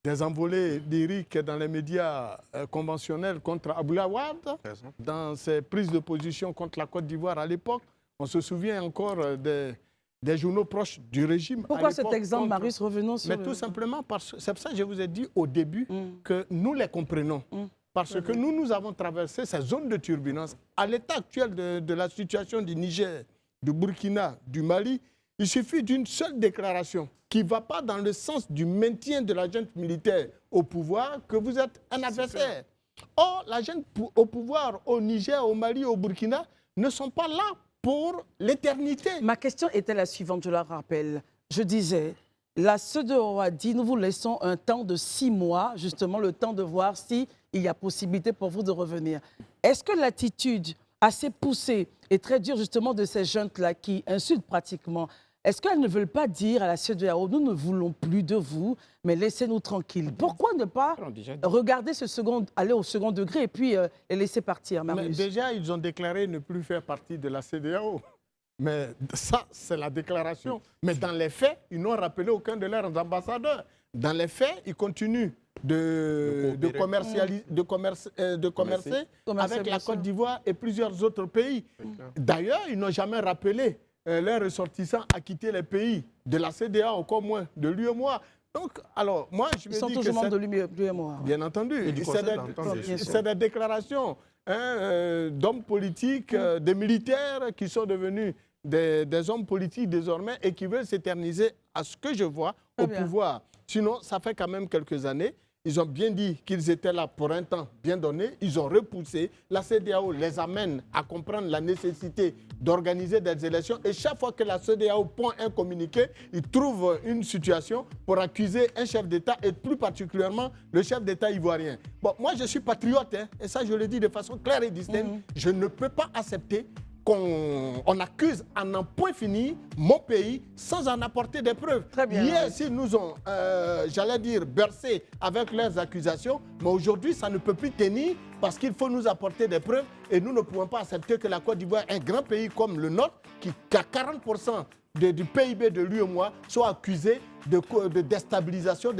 des envolées lyriques dans les médias conventionnels contre Abdoulaye Wade, dans ses prises de position contre la Côte d'Ivoire à l'époque. On se souvient encore des journaux proches du régime. Pourquoi cet exemple, Marius, revenons sur... Mais tout simplement, c'est pour ça que je vous ai dit au début que nous les comprenons. Parce que nous avons traversé ces zones de turbulence. À l'état actuel de la situation du Niger, du Burkina, du Mali, il suffit d'une seule déclaration qui ne va pas dans le sens du maintien de la junte militaire au pouvoir que vous êtes un adversaire. Or, la junte au pouvoir au Niger, au Mali, au Burkina ne sont pas là pour l'éternité. Ma question était la suivante, je la rappelle. Je disais, la CEDEAO a dit, nous vous laissons un temps de 6 mois, justement le temps de voir s'il y a possibilité pour vous de revenir. Est-ce que l'attitude assez poussée et très dure justement de ces juntes-là qui insultent pratiquement, est-ce qu'elles ne veulent pas dire à la CEDEAO, nous ne voulons plus de vous, mais laissez-nous tranquilles? Pourquoi ne pas regarder aller au second degré et puis les laisser partir, Marius? Mais déjà, ils ont déclaré ne plus faire partie de la CEDEAO. Mais ça, c'est la déclaration. Mais dans les faits, ils n'ont rappelé aucun de leurs ambassadeurs. Dans les faits, ils continuent de commercer avec la Côte d'Ivoire et plusieurs autres pays. D'ailleurs, ils n'ont jamais rappelé leurs ressortissants à quitter les pays de la CEDEAO, encore moins de l'UEMOA. Donc, alors, moi, je me dis que... Ils sont toujours membres de l'UEMOA. Bien entendu. C'est des déclarations d'hommes politiques, des militaires qui sont devenus des hommes politiques désormais et qui veulent s'éterniser, à ce que je vois, au pouvoir. Sinon, ça fait quand même quelques années. Ils ont bien dit qu'ils étaient là pour un temps bien donné. Ils ont repoussé. La CEDEAO les amène à comprendre la nécessité d'organiser des élections. Et chaque fois que la CEDEAO prend un communiqué, ils trouvent une situation pour accuser un chef d'État et plus particulièrement le chef d'État ivoirien. Bon, moi, je suis patriote, hein, et ça, je le dis de façon claire et distincte. Je ne peux pas accepter qu'on accuse à n'en point fini mon pays sans en apporter des preuves. Très bien. Hier, s'ils nous ont, j'allais dire, bercés avec leurs accusations, mais aujourd'hui, ça ne peut plus tenir parce qu'il faut nous apporter des preuves et nous ne pouvons pas accepter que la Côte d'Ivoire, un grand pays comme le nôtre, qui a 40% du PIB de l'UEMOA, soit accusé de déstabilisation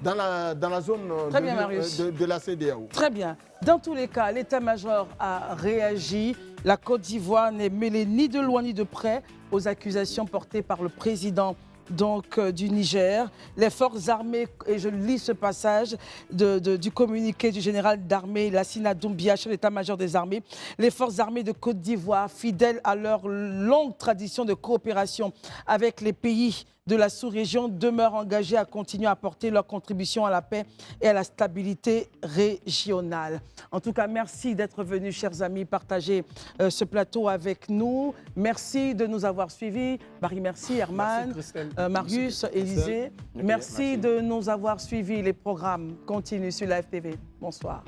dans la zone de la CEDEAO. Très bien. Dans tous les cas, l'état-major a réagi. La Côte d'Ivoire n'est mêlée ni de loin ni de près aux accusations portées par le président donc, du Niger. Les forces armées, et je lis ce passage du communiqué du général d'armée Lassina Doumbia, chef d'état-major des armées. Les forces armées de Côte d'Ivoire, fidèles à leur longue tradition de coopération avec les pays de la sous-région, demeurent engagés à continuer à apporter leur contribution à la paix et à la stabilité régionale. En tout cas, merci d'être venus, chers amis, partager ce plateau avec nous. Merci de nous avoir suivis. Marie, merci. Herman, Marius, Élisée. Merci de nous avoir suivis. Les programmes continuent sur la FTV. Bonsoir.